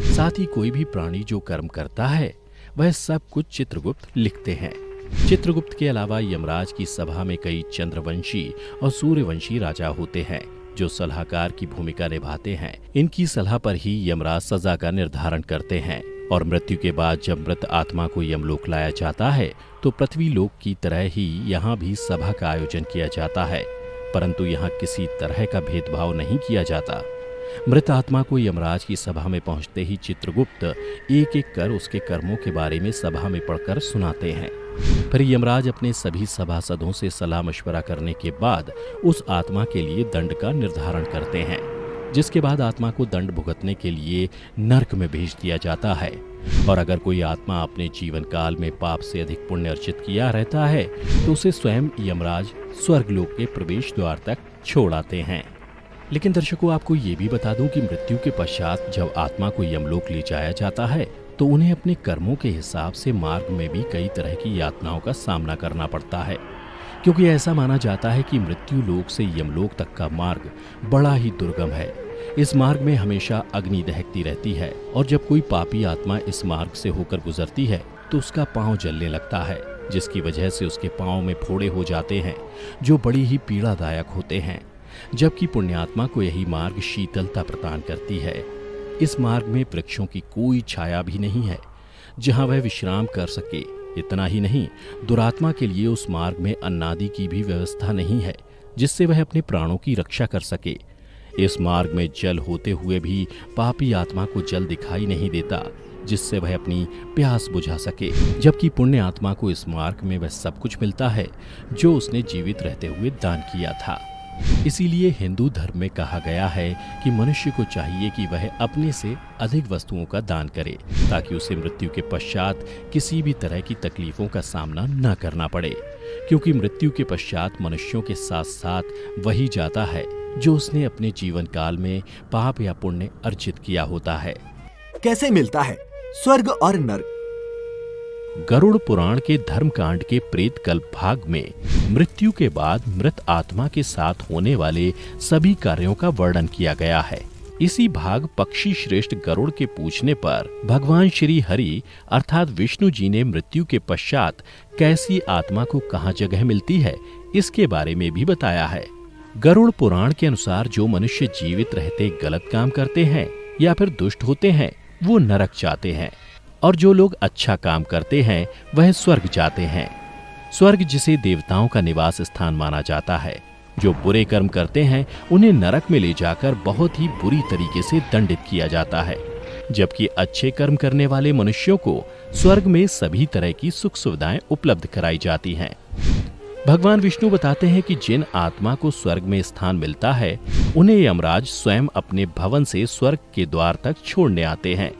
साथ ही कोई भी प्राणी जो कर्म करता है वह सब कुछ चित्रगुप्त लिखते हैं। चित्रगुप्त के अलावा यमराज की सभा में कई चंद्रवंशी और सूर्यवंशी राजा होते हैं जो सलाहकार की भूमिका निभाते हैं। इनकी सलाह पर ही यमराज सजा का निर्धारण करते हैं और मृत्यु के बाद जब मृत आत्मा को यमलोक लाया जाता है तो पृथ्वी लोक की तरह ही यहाँ भी सभा का आयोजन किया जाता है, परंतु यहाँ किसी तरह का भेदभाव नहीं किया जाता। मृत आत्मा को यमराज की सभा में पहुंचते ही चित्रगुप्त एक एक कर उसके कर्मों के बारे में सभा में पढ़कर सुनाते हैं। फिर यमराज अपने सभी सभासदों से सलाह मशवरा करने के बाद उस आत्मा के लिए दंड का निर्धारण करते हैं, जिसके बाद आत्मा को दंड भुगतने के लिए नरक में भेज दिया जाता है। और अगर कोई आत्मा अपने जीवन काल में पाप से अधिक पुण्य अर्जित किया रहता है तो उसे स्वयं यमराज स्वर्गलोक के प्रवेश द्वार तक छोड़ आते हैं। लेकिन दर्शकों, आपको ये भी बता दूं कि मृत्यु के पश्चात जब आत्मा को यमलोक ले जाया जाता है तो उन्हें अपने कर्मों के हिसाब से मार्ग में भी कई तरह की यातनाओं का सामना करना पड़ता है, क्योंकि ऐसा माना जाता है कि मृत्यु लोक से यमलोक तक का मार्ग बड़ा ही दुर्गम है। इस मार्ग में हमेशा अग्नि दहकती रहती है और जब कोई पापी आत्मा इस मार्ग से होकर गुजरती है तो उसका पांव जलने लगता है, जिसकी वजह से उसके पांव में फोड़े हो जाते हैं जो बड़ी ही पीड़ादायक होते हैं। जबकि पुण्यात्मा को यही मार्ग शीतलता प्रदान करती है। इस मार्ग में वृक्षों की कोई छाया भी नहीं है जहां वह विश्राम कर सके। इतना ही नहीं, दुरात्मा के लिए उस मार्ग में अन्नादि की भी व्यवस्था नहीं है जिससे वह अपने प्राणों की रक्षा कर सके। इस मार्ग में जल होते हुए भी पापी आत्मा को जल दिखाई नहीं देता जिससे वह अपनी प्यास बुझा सके, जबकि पुण्य आत्मा को इस मार्ग में वह सब कुछ मिलता है जो उसने जीवित रहते हुए दान किया था। इसीलिए हिंदू धर्म में कहा गया है कि मनुष्य को चाहिए कि वह अपने से अधिक वस्तुओं का दान करे ताकि उसे मृत्यु के पश्चात किसी भी तरह की तकलीफों का सामना न करना पड़े, क्योंकि मृत्यु के पश्चात मनुष्यों के साथ साथ वही जाता है जो उसने अपने जीवन काल में पाप या पुण्य अर्जित किया होता है। कैसे मिलता है स्वर्ग और नर्क? गरुड़ पुराण के धर्मकांड के प्रेत कल्प भाग में मृत्यु के बाद मृत आत्मा के साथ होने वाले सभी कार्यों का वर्णन किया गया है। इसी भाग पक्षी श्रेष्ठ गरुड़ के पूछने पर भगवान श्री हरि अर्थात विष्णु जी ने मृत्यु के पश्चात कैसी आत्मा को कहाँ जगह मिलती है इसके बारे में भी बताया है। गरुड़ पुराण के अनुसार जो मनुष्य जीवित रहते गलत काम करते हैं या फिर दुष्ट होते हैं वो नरक जाते हैं, और जो लोग अच्छा काम करते हैं वह स्वर्ग जाते हैं। स्वर्ग जिसे देवताओं का निवास स्थान माना जाता है। जो बुरे कर्म करते हैं उन्हें नरक में ले जाकर बहुत ही बुरी तरीके से दंडित किया जाता है, जबकि अच्छे कर्म करने वाले मनुष्यों को स्वर्ग में सभी तरह की सुख सुविधाएं उपलब्ध कराई जाती हैं। भगवान विष्णु बताते हैं कि जिन आत्मा को स्वर्ग में स्थान मिलता है उन्हें यमराज स्वयं अपने भवन से स्वर्ग के द्वार तक छोड़ने आते हैं,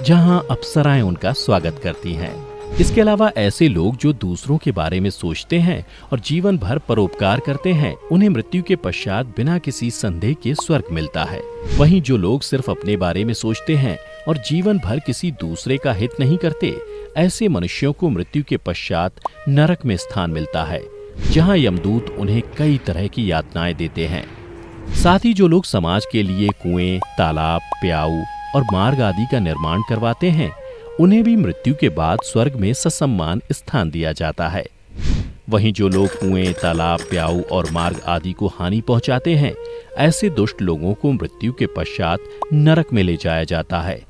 जहां अप्सराएं उनका स्वागत करती हैं। इसके अलावा ऐसे लोग जो दूसरों के बारे में सोचते हैं और जीवन भर परोपकार करते हैं उन्हें मृत्यु के पश्चात बिना किसी संदेह के स्वर्ग मिलता है। वहीं जो लोग सिर्फ अपने बारे में सोचते हैं और जीवन भर किसी दूसरे का हित नहीं करते, ऐसे मनुष्यों को मृत्यु के पश्चात नरक में स्थान मिलता है, जहां यमदूत उन्हें कई तरह की यातनाएं देते हैं। साथ ही जो लोग समाज के लिए कुएं, तालाब, प्याऊ और मार्ग आदि का निर्माण करवाते हैं उन्हें भी मृत्यु के बाद स्वर्ग में ससम्मान स्थान दिया जाता है। वहीं जो लोग कुएं, तालाब, प्याऊ और मार्ग आदि को हानि पहुंचाते हैं ऐसे दुष्ट लोगों को मृत्यु के पश्चात नरक में ले जाया जाता है।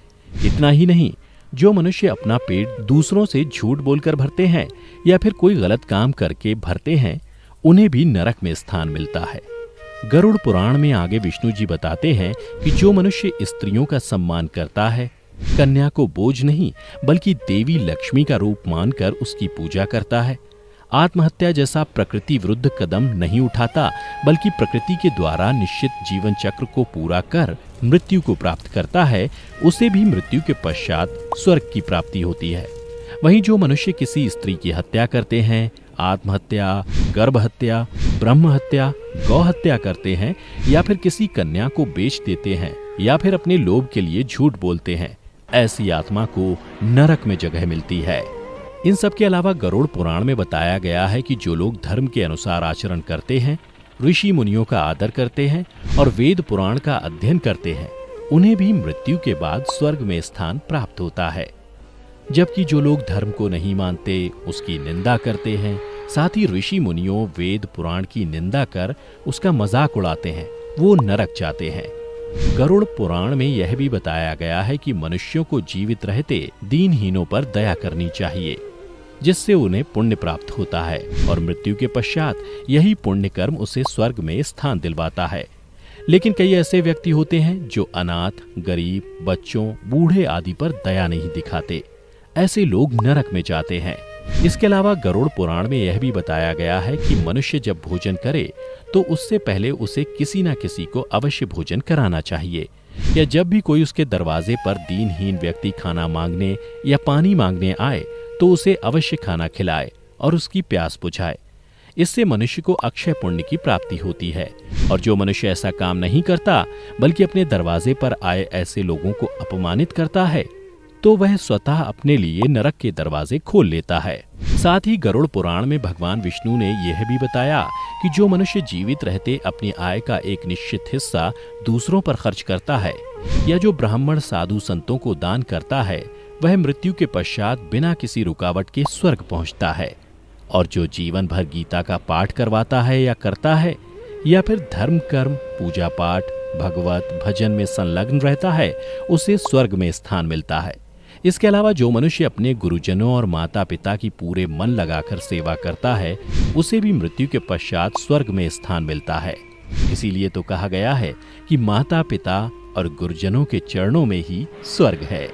इतना ही नहीं, जो मनुष्य अपना पेट दूसरों से झूठ बोलकर भरते हैं या फिर कोई गलत काम करके भरते हैं उन्हें भी नरक में स्थान मिलता है। गरुड़ पुराण में आगे विष्णु जी बताते हैं कि जो मनुष्य स्त्रियों का सम्मान करता है, कन्या को बोझ नहीं बल्कि देवी लक्ष्मी का रूप मानकर उसकी पूजा करता है, आत्महत्या जैसा प्रकृति विरुद्ध कदम नहीं उठाता बल्कि प्रकृति के द्वारा निश्चित जीवन चक्र को पूरा कर मृत्यु को प्राप्त करता है, उसे भी मृत्यु के पश्चात स्वर्ग की प्राप्ति होती है। वहीं जो मनुष्य किसी स्त्री की हत्या करते हैं, आत्महत्या, गर्भ हत्या, ब्रह्म हत्या, गौ हत्या करते हैं या फिर किसी कन्या को बेच देते हैं या फिर अपने लोभ के लिए झूठ बोलते हैं, ऐसी आत्मा को नरक में जगह मिलती है। इन सब के अलावा गरुड़ पुराण में बताया गया है कि जो लोग धर्म के अनुसार आचरण करते हैं, ऋषि मुनियों का आदर करते हैं और वेद पुराण का अध्ययन करते हैं, उन्हें भी मृत्यु के बाद स्वर्ग में स्थान प्राप्त होता है। जबकि जो लोग धर्म को नहीं मानते, उसकी निंदा करते हैं, साथ ही ऋषि मुनियों, वेद पुराण की निंदा कर उसका मजाक उड़ाते हैं, वो नरक जाते हैं। गरुड़ पुराण में यह भी बताया गया है कि मनुष्यों को जीवित रहते दीनहीनों पर दया करनी चाहिए, जिससे उन्हें पुण्य प्राप्त होता है और मृत्यु के पश्चात यही पुण्य कर्म उसे स्वर्ग में स्थान दिलवाता है। लेकिन कई ऐसे व्यक्ति होते हैं जो अनाथ, गरीब, बच्चों, बूढ़े आदि पर दया नहीं दिखाते, ऐसे लोग नरक में जाते हैं। इसके अलावा गरुड़ पुराण में यह भी बताया गया है कि मनुष्य जब भोजन करे तो उससे पहले उसे किसी न किसी को अवश्य भोजन कराना चाहिए, या जब भी कोई उसके दरवाजे पर दीनहीन व्यक्ति खाना मांगने या पानी मांगने आए तो उसे अवश्य खाना खिलाए और उसकी प्यास बुझाए। इससे मनुष्य को अक्षय पुण्य की प्राप्ति होती है। और जो मनुष्य ऐसा काम नहीं करता बल्कि अपने दरवाजे पर आए ऐसे लोगों को अपमानित करता है तो वह स्वतः अपने लिए नरक के दरवाजे खोल लेता है। साथ ही गरुड़ पुराण में भगवान विष्णु ने यह भी बताया कि जो मनुष्य जीवित रहते अपनी आय का एक निश्चित हिस्सा दूसरों पर खर्च करता है या जो ब्राह्मण, साधु, संतों को दान करता है, वह मृत्यु के पश्चात बिना किसी रुकावट के स्वर्ग पहुंचता है। और जो जीवन भर गीता का पाठ करवाता है या करता है या फिर धर्म कर्म, पूजा पाठ, भगवत भजन में संलग्न रहता है, उसे स्वर्ग में स्थान मिलता है। इसके अलावा जो मनुष्य अपने गुरुजनों और माता पिता की पूरे मन लगाकर सेवा करता है, उसे भी मृत्यु के पश्चात स्वर्ग में स्थान मिलता है। इसीलिए तो कहा गया है कि माता पिता और गुरुजनों के चरणों में ही स्वर्ग है।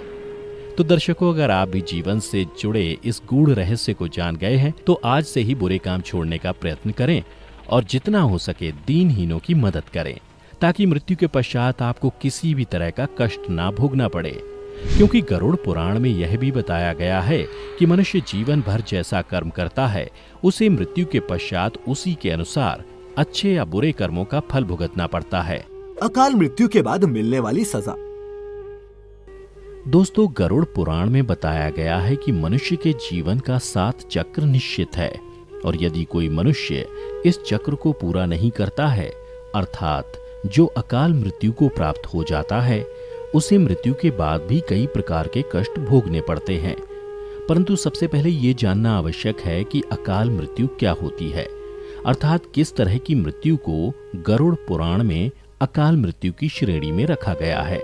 तो दर्शकों, अगर आप भी जीवन से जुड़े इस गूढ़ रहस्य को जान गए हैं तो आज से ही बुरे काम छोड़ने का प्रयत्न करें और जितना हो सके दीनहीनों की मदद करें, ताकि मृत्यु के पश्चात आपको किसी भी तरह का कष्ट ना भोगना पड़े। क्योंकि गरुड़ पुराण में यह भी बताया गया है कि मनुष्य जीवन भर जैसा कर्म करता है, उसे मृत्यु के पश्चात उसी के अनुसार अच्छे या बुरे कर्मों का फल भुगतना पड़ता है। अकाल मृत्यु के बाद मिलने वाली सजा। दोस्तों, गरुड़ पुराण में बताया गया है कि मनुष्य के जीवन का 7 चक्र निश्चित है, और यदि कोई मनुष्य इस चक्र को पूरा नहीं करता है, अर्थात जो अकाल मृत्यु को प्राप्त हो जाता है, उसे मृत्यु के बाद भी कई प्रकार के कष्ट भोगने पड़ते हैं। परंतु सबसे पहले ये जानना आवश्यक है कि अकाल मृत्यु क्या होती है, अर्थात किस तरह की मृत्यु को गरुड़ पुराण में अकाल मृत्यु की श्रेणी में रखा गया है।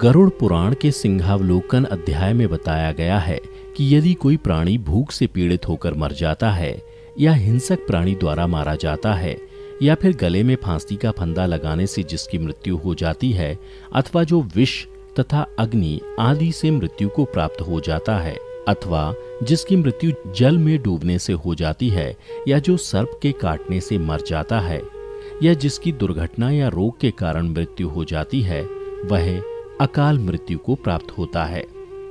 गरुड़ पुराण के सिंहावलोकन अध्याय में बताया गया है कि यदि कोई प्राणी भूख से पीड़ित होकर मर जाता है, या हिंसक प्राणी द्वारा मारा जाता है, या फिर गले में फांसी का फंदा लगाने से जिसकी मृत्यु हो जाती है, अथवा जो विष तथा अग्नि आदि से मृत्यु को प्राप्त हो जाता है, अथवा जिसकी मृत्यु जल में डूबने से हो जाती है, या जो सर्प के काटने से मर जाता है, या जिसकी दुर्घटना या रोग के कारण मृत्यु हो जाती है, वह अकाल मृत्यु को प्राप्त होता है।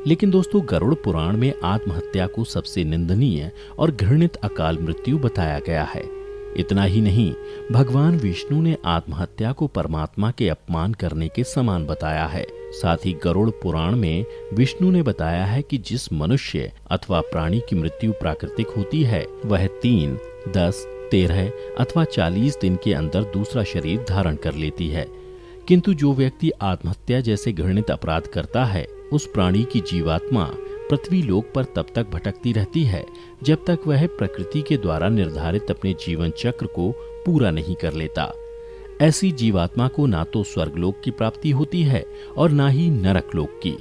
लेकिन दोस्तों, गरुड़ पुराण में आत्महत्या को सबसे निंदनीय और घृणित अकाल मृत्यु बताया गया है। इतना ही नहीं, भगवान विष्णु ने आत्महत्या को परमात्मा के अपमान करने के समान बताया है। साथ ही गरुड़ पुराण में विष्णु ने बताया है कि जिस मनुष्य अथवा प्राणी की मृत्यु प्राकृतिक होती है, वह 3, 10, 13 अथवा 40 दिन के अंदर दूसरा शरीर धारण कर लेती है। किंतु जो व्यक्ति आत्महत्या जैसे घृणित अपराध करता है, उस प्राणी की जीवात्मा पृथ्वी लोक पर तब तक भटकती रहती है जब तक वह प्रकृति के द्वारा निर्धारित अपने जीवन चक्र को पूरा नहीं कर लेता। ऐसी जीवात्मा को ना तो स्वर्गलोक की प्राप्ति होती है और ना ही नरक लोक की।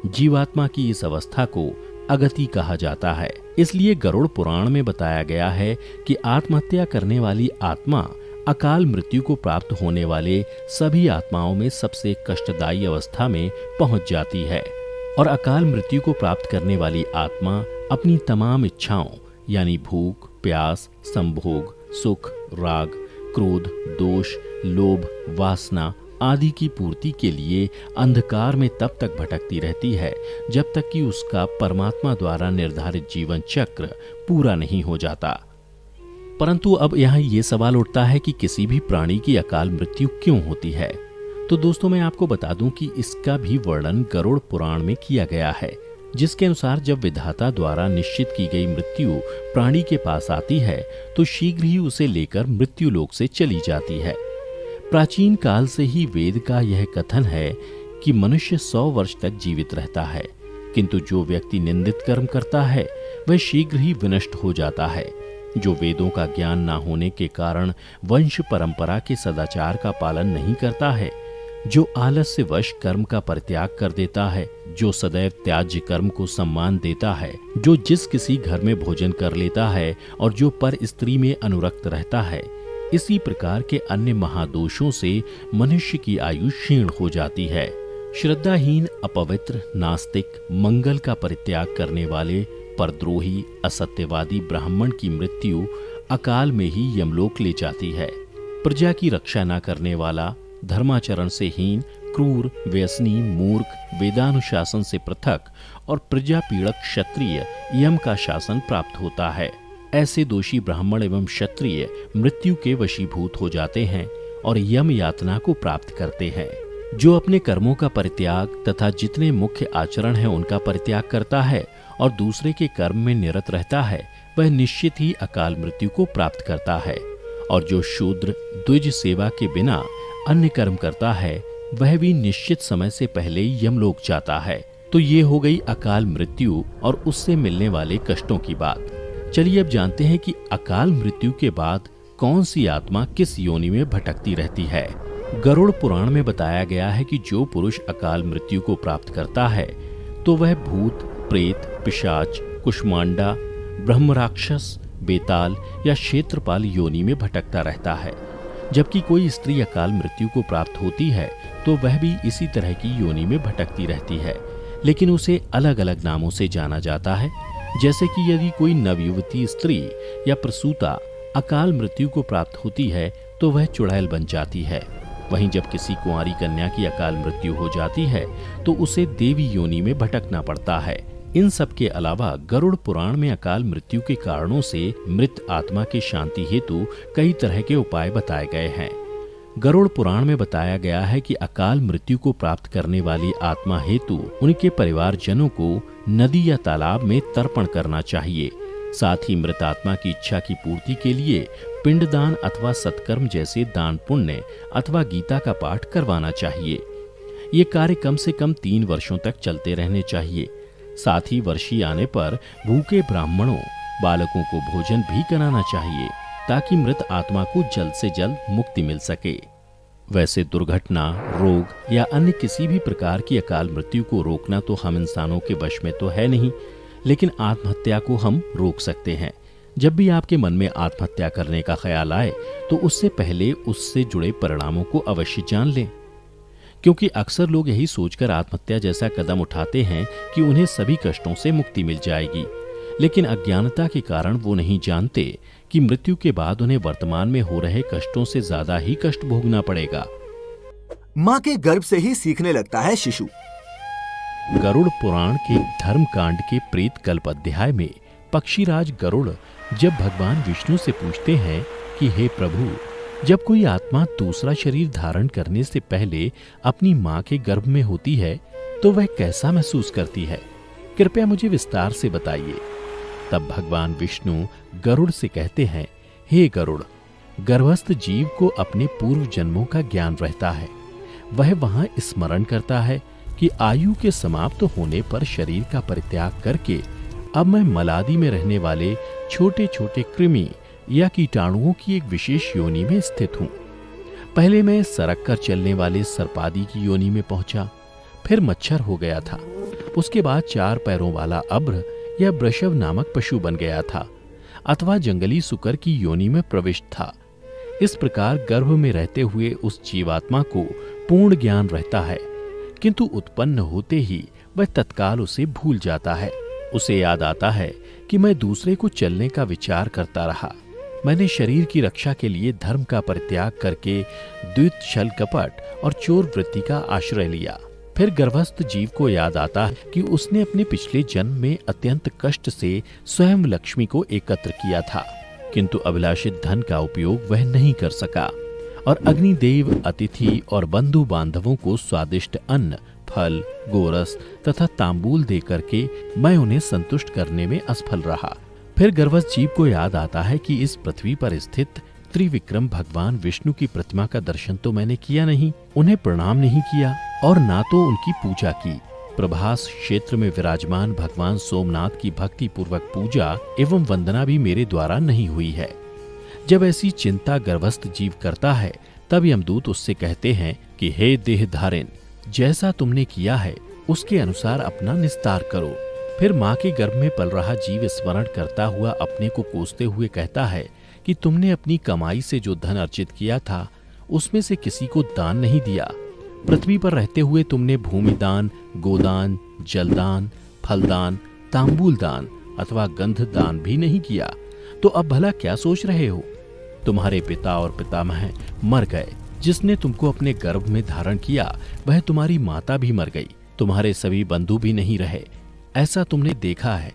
जीवात्मा की इस अवस्था को अगति कहा जाता है। इसलिए गरुड़ पुराण में बताया गया है कि आत्महत्या करने वाली आत्मा अकाल मृत्यु को प्राप्त होने वाले सभी आत्माओं में सबसे कष्टदायी अवस्था में पहुंच जाती है, और अकाल मृत्यु को प्राप्त करने वाली आत्मा अपनी तमाम इच्छाओं यानी भूख, प्यास, संभोग, सुख, राग, क्रोध, दोष, लोभ, वासना आदि की पूर्ति के लिए अंधकार में तब तक भटकती रहती है जब तक कि उसका परमात्मा द्वारा निर्धारित जीवन चक्र पूरा नहीं हो जाता। परंतु अब यहाँ ये सवाल उठता है कि किसी भी प्राणी की अकाल मृत्यु क्यों होती है। तो दोस्तों, मैं आपको बता दूं कि इसका भी वर्णन गरुड़ पुराण में किया गया है, जिसके अनुसार जब विधाता द्वारा निश्चित की गई मृत्यु प्राणी के पास आती है तो शीघ्र ही उसे लेकर मृत्यु लोक से चली जाती है। प्राचीन काल से ही वेद का यह कथन है कि मनुष्य 100 वर्ष तक जीवित रहता है, किंतु जो व्यक्ति निंदित कर्म करता है वह शीघ्र ही विनष्ट हो जाता है। जो वेदों का ज्ञान ना होने के कारण वंश परंपरा के सदाचार का पालन नहीं करता है, जो आलस्य वश कर्म का परित्याग कर देता है, जो सदैव त्याज्य कर्म को सम्मान देता है, जो जिस किसी घर में भोजन कर लेता है और जो पर स्त्री में अनुरक्त रहता है, इसी प्रकार के अन्य महादोषों से मनुष्य की आयु क्षीण हो जाती है। श्रद्धाहीन, अपवित्र, नास्तिक, मंगल का परित्याग करने वाले, परद्रोही, असत्यवादी ब्राह्मण की मृत्यु अकाल में ही यमलोक ले जाती है। प्रजा की रक्षा न करने वाला, धर्माचरण से हीन, क्रूर, व्यसनी, मूर्ख, वेदानुशासन से पृथक और प्रजा पीड़क क्षत्रिय यम का शासन प्राप्त होता है। ऐसे दोषी ब्राह्मण एवं क्षत्रिय मृत्यु के वशीभूत हो जाते हैं और यम यातना को प्राप्त करते हैं। जो अपने कर्मों का परित्याग तथा जितने मुख्य आचरण हैं उनका परित्याग करता है और दूसरे के कर्म में निरत रहता है, वह निश्चित ही अकाल मृत्यु को प्राप्त करता है। और जो शूद्र द्विज सेवा के बिना अन्य कर्म करता है, वह भी निश्चित समय से पहले यमलोक जाता है। तो ये हो गई अकाल मृत्यु और उससे मिलने वाले कष्टों की बात। चलिए अब जानते हैं कि अकाल मृत्यु के बाद कौन सी आत्मा किस योनि में भटकती रहती है। गरुड़ पुराण में बताया गया है कि जो पुरुष अकाल मृत्यु को प्राप्त करता है तो वह भूत, प्रेत, पिशाच, कुष्मांडा, ब्रह्म राक्षस, बेताल या क्षेत्रपाल योनि में भटकता रहता है। जबकि कोई स्त्री अकाल मृत्यु को प्राप्त होती है तो वह भी इसी तरह की योनि में भटकती रहती है, लेकिन उसे अलग अलग नामों से जाना जाता है। जैसे कि यदि कोई नवयुवती स्त्री या प्रसूता अकाल मृत्यु को प्राप्त होती है तो वह चुड़ैल बन जाती है। वहीं जब किसी कुंवारी कन्या की अकाल मृत्यु हो जाती है तो उसे देवी योनि में भटकना पड़ता है। इन सब के अलावा गरुड़ पुराण में अकाल मृत्यु के कारणों से मृत आत्मा की शांति हेतु कई तरह के उपाय बताए गए हैं। गरुड़ पुराण में बताया गया है कि अकाल मृत्यु को प्राप्त करने वाली आत्मा हेतु उनके परिवारजनों को नदी या तालाब में तर्पण करना चाहिए। साथ ही मृत आत्मा की इच्छा की पूर्ति के लिए पिंडदान अथवा सत्कर्म जैसे दान पुण्य अथवा गीता का पाठ करवाना चाहिए। ये कार्य कम से कम 3 वर्षों तक चलते रहने चाहिए। साथ ही वर्षी आने पर भूखे ब्राह्मणों, बालकों को भोजन भी कराना चाहिए ताकि मृत आत्मा को जल्द से जल्द मुक्ति मिल सके। वैसे दुर्घटना, रोग या अन्य किसी भी प्रकार की अकाल मृत्यु को रोकना तो हम इंसानों के वश में तो है नहीं, लेकिन आत्महत्या को हम रोक सकते हैं। जब भी आपके मन में आत्महत्या करने का ख्याल आए तो उससे पहले उससे जुड़े परिणामों को अवश्य जान लें, क्योंकि अक्सर लोग यही सोचकर आत्महत्या जैसा कदम उठाते हैं कि उन्हें सभी कष्टों से मुक्ति मिल जाएगी, लेकिन अज्ञानता के कारण वो नहीं जानते कि मृत्यु के बाद उन्हें वर्तमान में हो रहे कष्टों से ज्यादा ही कष्ट भोगना पड़ेगा। माँ के गर्भ से ही सीखने लगता है शिशु। गरुड़ पुराण के धर्म कांड के प्रेत कल्प अध्याय में पक्षीराज गरुड़ जब भगवान विष्णु से पूछते हैं कि हे प्रभु, जब कोई आत्मा दूसरा शरीर धारण करने से पहले अपनी माँ के गर्भ में होती है तो वह कैसा महसूस करती है, कृपया मुझे विस्तार से बताइए। तब भगवान विष्णु गरुड़ से कहते हैं, हे गरुड़, गर्भस्थ जीव को अपने पूर्व जन्मों का ज्ञान रहता है। वह वहां स्मरण करता है कि आयु के समाप्त होने पर शरीर का परित्याग करके अब मैं मलादि में रहने वाले छोटे छोटे कृमि या कीटाणुओं की एक विशेष योनि में स्थित हूं। पहले मैं सरक कर चलने वाले सर्पादि की योनि में पहुंचा, फिर मच्छर हो गया था। उसके बाद 4 पैरों वाला अभ्र या वृषभ नामक पशु बन गया था अथवा जंगली सुकर की योनि में प्रविष्ट था। इस प्रकार गर्भ में रहते हुए उस जीवात्मा को पूर्ण ज्ञान रहता है, किंतु उत्पन्न होते ही वह तत्काल उसे भूल जाता है। उसे याद आता है कि मैं दूसरे को चलने का विचार करता रहा। मैंने शरीर की रक्षा के लिए धर्म का परित्याग करके द्वैत, छल, कपट और चोर वृत्ति का आश्रय लिया। फिर गर्भस्थ जीव को याद आता है कि उसने अपने पिछले जन्म में अत्यंत कष्ट से स्वयं लक्ष्मी को एकत्र किया था, किंतु अभिलाषित धन का उपयोग वह नहीं कर सका और अग्निदेव, अतिथि और बंधु बांधवों को स्वादिष्ट अन्न, फल, गोरस तथा तांबूल दे करके मैं उन्हें संतुष्ट करने में असफल रहा। फिर गर्भस्थ जीव को याद आता है कि इस पृथ्वी पर स्थित त्रिविक्रम भगवान विष्णु की प्रतिमा का दर्शन तो मैंने किया नहीं, उन्हें प्रणाम नहीं किया और ना तो उनकी पूजा की। प्रभास क्षेत्र में विराजमान भगवान सोमनाथ की भक्ति पूर्वक पूजा एवं वंदना भी मेरे द्वारा नहीं हुई है। जब ऐसी चिंता गर्भस्थ जीव करता है तब यमदूत उससे कहते हैं कि हे देह धारिण, जैसा तुमने किया है उसके अनुसार अपना निस्तार करो। फिर माँ के गर्भ में पल रहा जीव स्मरण करता हुआ अपने को कोसते हुए कहता है कि तुमने अपनी कमाई से जो धन अर्जित किया था उसमें से किसी को दान नहीं दिया। पृथ्वी पर रहते हुए तुमने भूमि दान, गोदान, जलदान, फलदान, तांबूल दान अथवा गंध दान भी नहीं किया, तो अब भला क्या सोच रहे हो? तुम्हारे पिता और पितामह मर गए। जिसने तुमको अपने गर्भ में धारण किया वह तुम्हारी माता भी मर गई। तुम्हारे सभी बंधु भी नहीं रहे, ऐसा तुमने देखा है।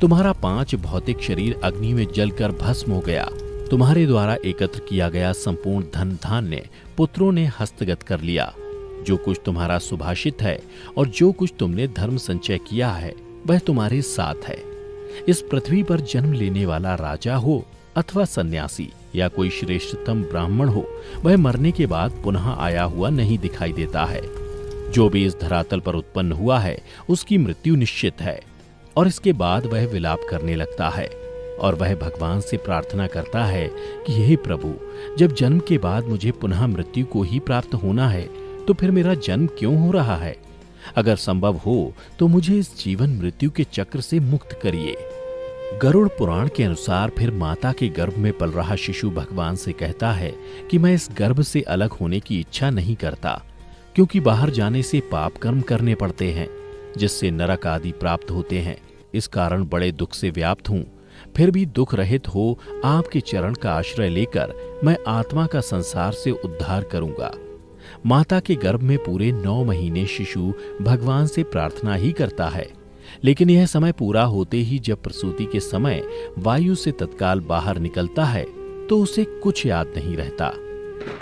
तुम्हारा 5 भौतिक शरीर अग्नि में जलकर भस्म हो गया। तुम्हारे द्वारा एकत्र किया गया संपूर्ण धन धान्य पुत्रों ने हस्तगत कर लिया। जो कुछ तुम्हारा सुभाषित है और जो कुछ तुमने धर्म संचय किया है वह तुम्हारे साथ है। इस पृथ्वी पर जन्म लेने वाला राजा हो अथवा सन्यासी या कोई श्रेष्ठतम ब्राह्मण हो, वह मरने के बाद पुनः आया हुआ नहीं दिखाई देता है। जो भी इस धरातल पर उत्पन्न हुआ है उसकी मृत्यु निश्चित है और इसके बाद वह विलाप करने लगता है और वह भगवान से प्रार्थना करता है कि हे प्रभु, जब जन्म के बाद मुझे पुनः मृत्यु को ही प्राप्त होना है तो फिर मेरा जन्म क्यों हो रहा है? अगर संभव हो तो मुझे इस जीवन मृत्यु के चक्र से मुक्त करिए। गरुड़ पुराण के अनुसार फिर माता के गर्भ में पल रहा शिशु भगवान से कहता है कि मैं इस गर्भ से अलग होने की इच्छा नहीं करता, क्योंकि बाहर जाने से पाप कर्म करने पड़ते हैं जिससे नरक आदि प्राप्त होते हैं। इस कारण बड़े दुख से व्याप्त हूँ। फिर भी दुख रहित हो आपके चरण का आश्रय लेकर मैं आत्मा का संसार से उद्धार करूंगा। माता के गर्भ में पूरे 9 महीने शिशु भगवान से प्रार्थना ही करता है, लेकिन यह समय पूरा होते ही जब प्रसूति के समय वायु से तत्काल बाहर निकलता है तो उसे कुछ याद नहीं रहता।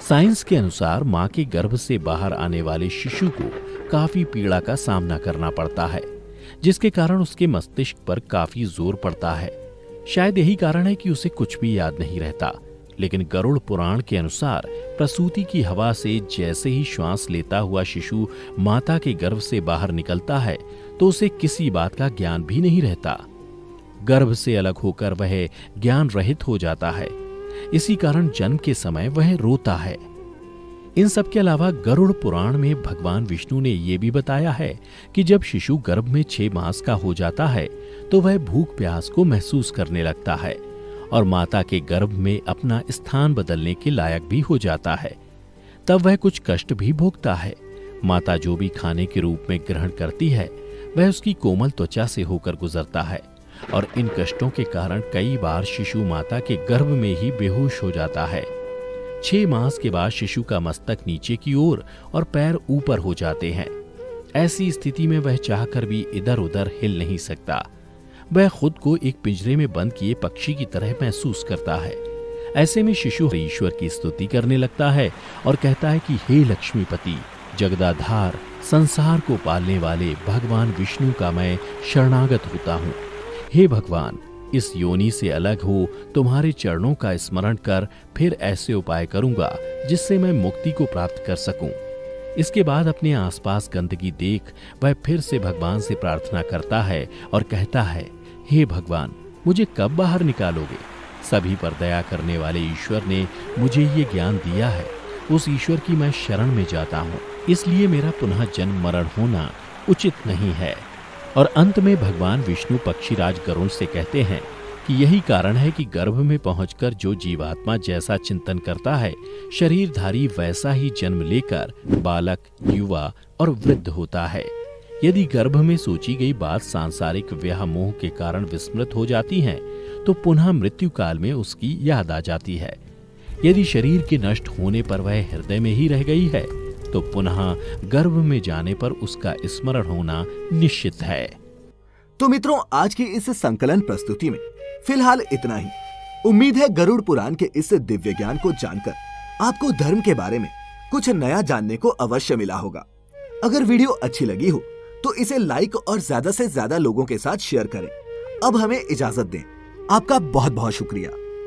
साइंस के अनुसार मां के गर्भ से बाहर आने वाले शिशु को काफी पीड़ा का सामना करना पड़ता है, जिसके कारण उसके मस्तिष्क पर काफी जोर पड़ता है। शायद यही कारण है कि उसे कुछ भी याद नहीं रहता। लेकिन गरुड़ पुराण के अनुसार प्रसूति की हवा से जैसे ही श्वास लेता हुआ शिशु माता के गर्भ से बाहर निकलता है तो उसे किसी बात का ज्ञान भी नहीं रहता। गर्भ से अलग होकर वह ज्ञान रहित हो जाता है। इसी कारण जन्म के समय वह रोता है। इन सब के अलावा गरुड़ पुराण में भगवान विष्णु ने यह भी बताया है कि जब शिशु गर्भ में 6 मास का हो जाता है तो वह भूख प्यास को महसूस करने लगता है और माता के गर्भ में अपना स्थान बदलने के लायक भी हो जाता है। तब वह कुछ कष्ट भी भोगता है। माता जो भी खाने के रूप में ग्रहण करती है वह उसकी कोमल त्वचा से होकर गुजरता है और इन कष्टों के कारण कई बार शिशु माता के गर्भ में ही बेहोश हो जाता है। 6 मास के बाद शिशु का मस्तक नीचे की ओर और पैर ऊपर हो जाते हैं। ऐसी स्थिति में वह चाहकर भी इधर उधर हिल नहीं सकता। वह खुद को एक पिंजरे में बंद किए पक्षी की तरह महसूस करता है। ऐसे में शिशु ईश्वर की स्तुति करने लगता है और कहता है कि हे लक्ष्मीपति, जगदाधार, संसार को पालने वाले भगवान विष्णु का मैं शरणागत होता हूँ। हे भगवान, इस योनि से अलग हो तुम्हारे चरणों का स्मरण कर फिर ऐसे उपाय करूंगा जिससे मैं मुक्ति को प्राप्त कर सकूं। इसके बाद अपने आसपास गंदगी देख वह फिर से भगवान से प्रार्थना करता है और कहता है, हे भगवान, मुझे कब बाहर निकालोगे? सभी पर दया करने वाले ईश्वर ने मुझे ये ज्ञान दिया है। उस ईश्वर की मैं शरण में जाता हूँ, इसलिए मेरा पुनः जन्म मरण होना उचित नहीं है। और अंत में भगवान विष्णु पक्षीराज गरुड़ से कहते हैं कि यही कारण है कि गर्भ में पहुंचकर जो जीवात्मा जैसा चिंतन करता है, शरीरधारी वैसा ही जन्म लेकर बालक, युवा और वृद्ध होता है। यदि गर्भ में सोची गई बात सांसारिक व्याह मोह के कारण विस्मृत हो जाती है तो पुनः मृत्यु काल में उसकी याद आ जाती है। यदि शरीर के नष्ट होने पर वह हृदय में ही रह गई है तो पुनः गर्भ में जाने पर उसका स्मरण होना निश्चित है। तो मित्रों, आज की इस संकलन प्रस्तुति में फिलहाल इतना ही। उम्मीद है गरुड़ पुराण के इस दिव्य ज्ञान को जानकर आपको धर्म के बारे में कुछ नया जानने को अवश्य मिला होगा। अगर वीडियो अच्छी लगी हो तो इसे लाइक और ज्यादा से ज्यादा लोगों के साथ शेयर करें। अब हमें इजाजत दें। आपका बहुत बहुत शुक्रिया।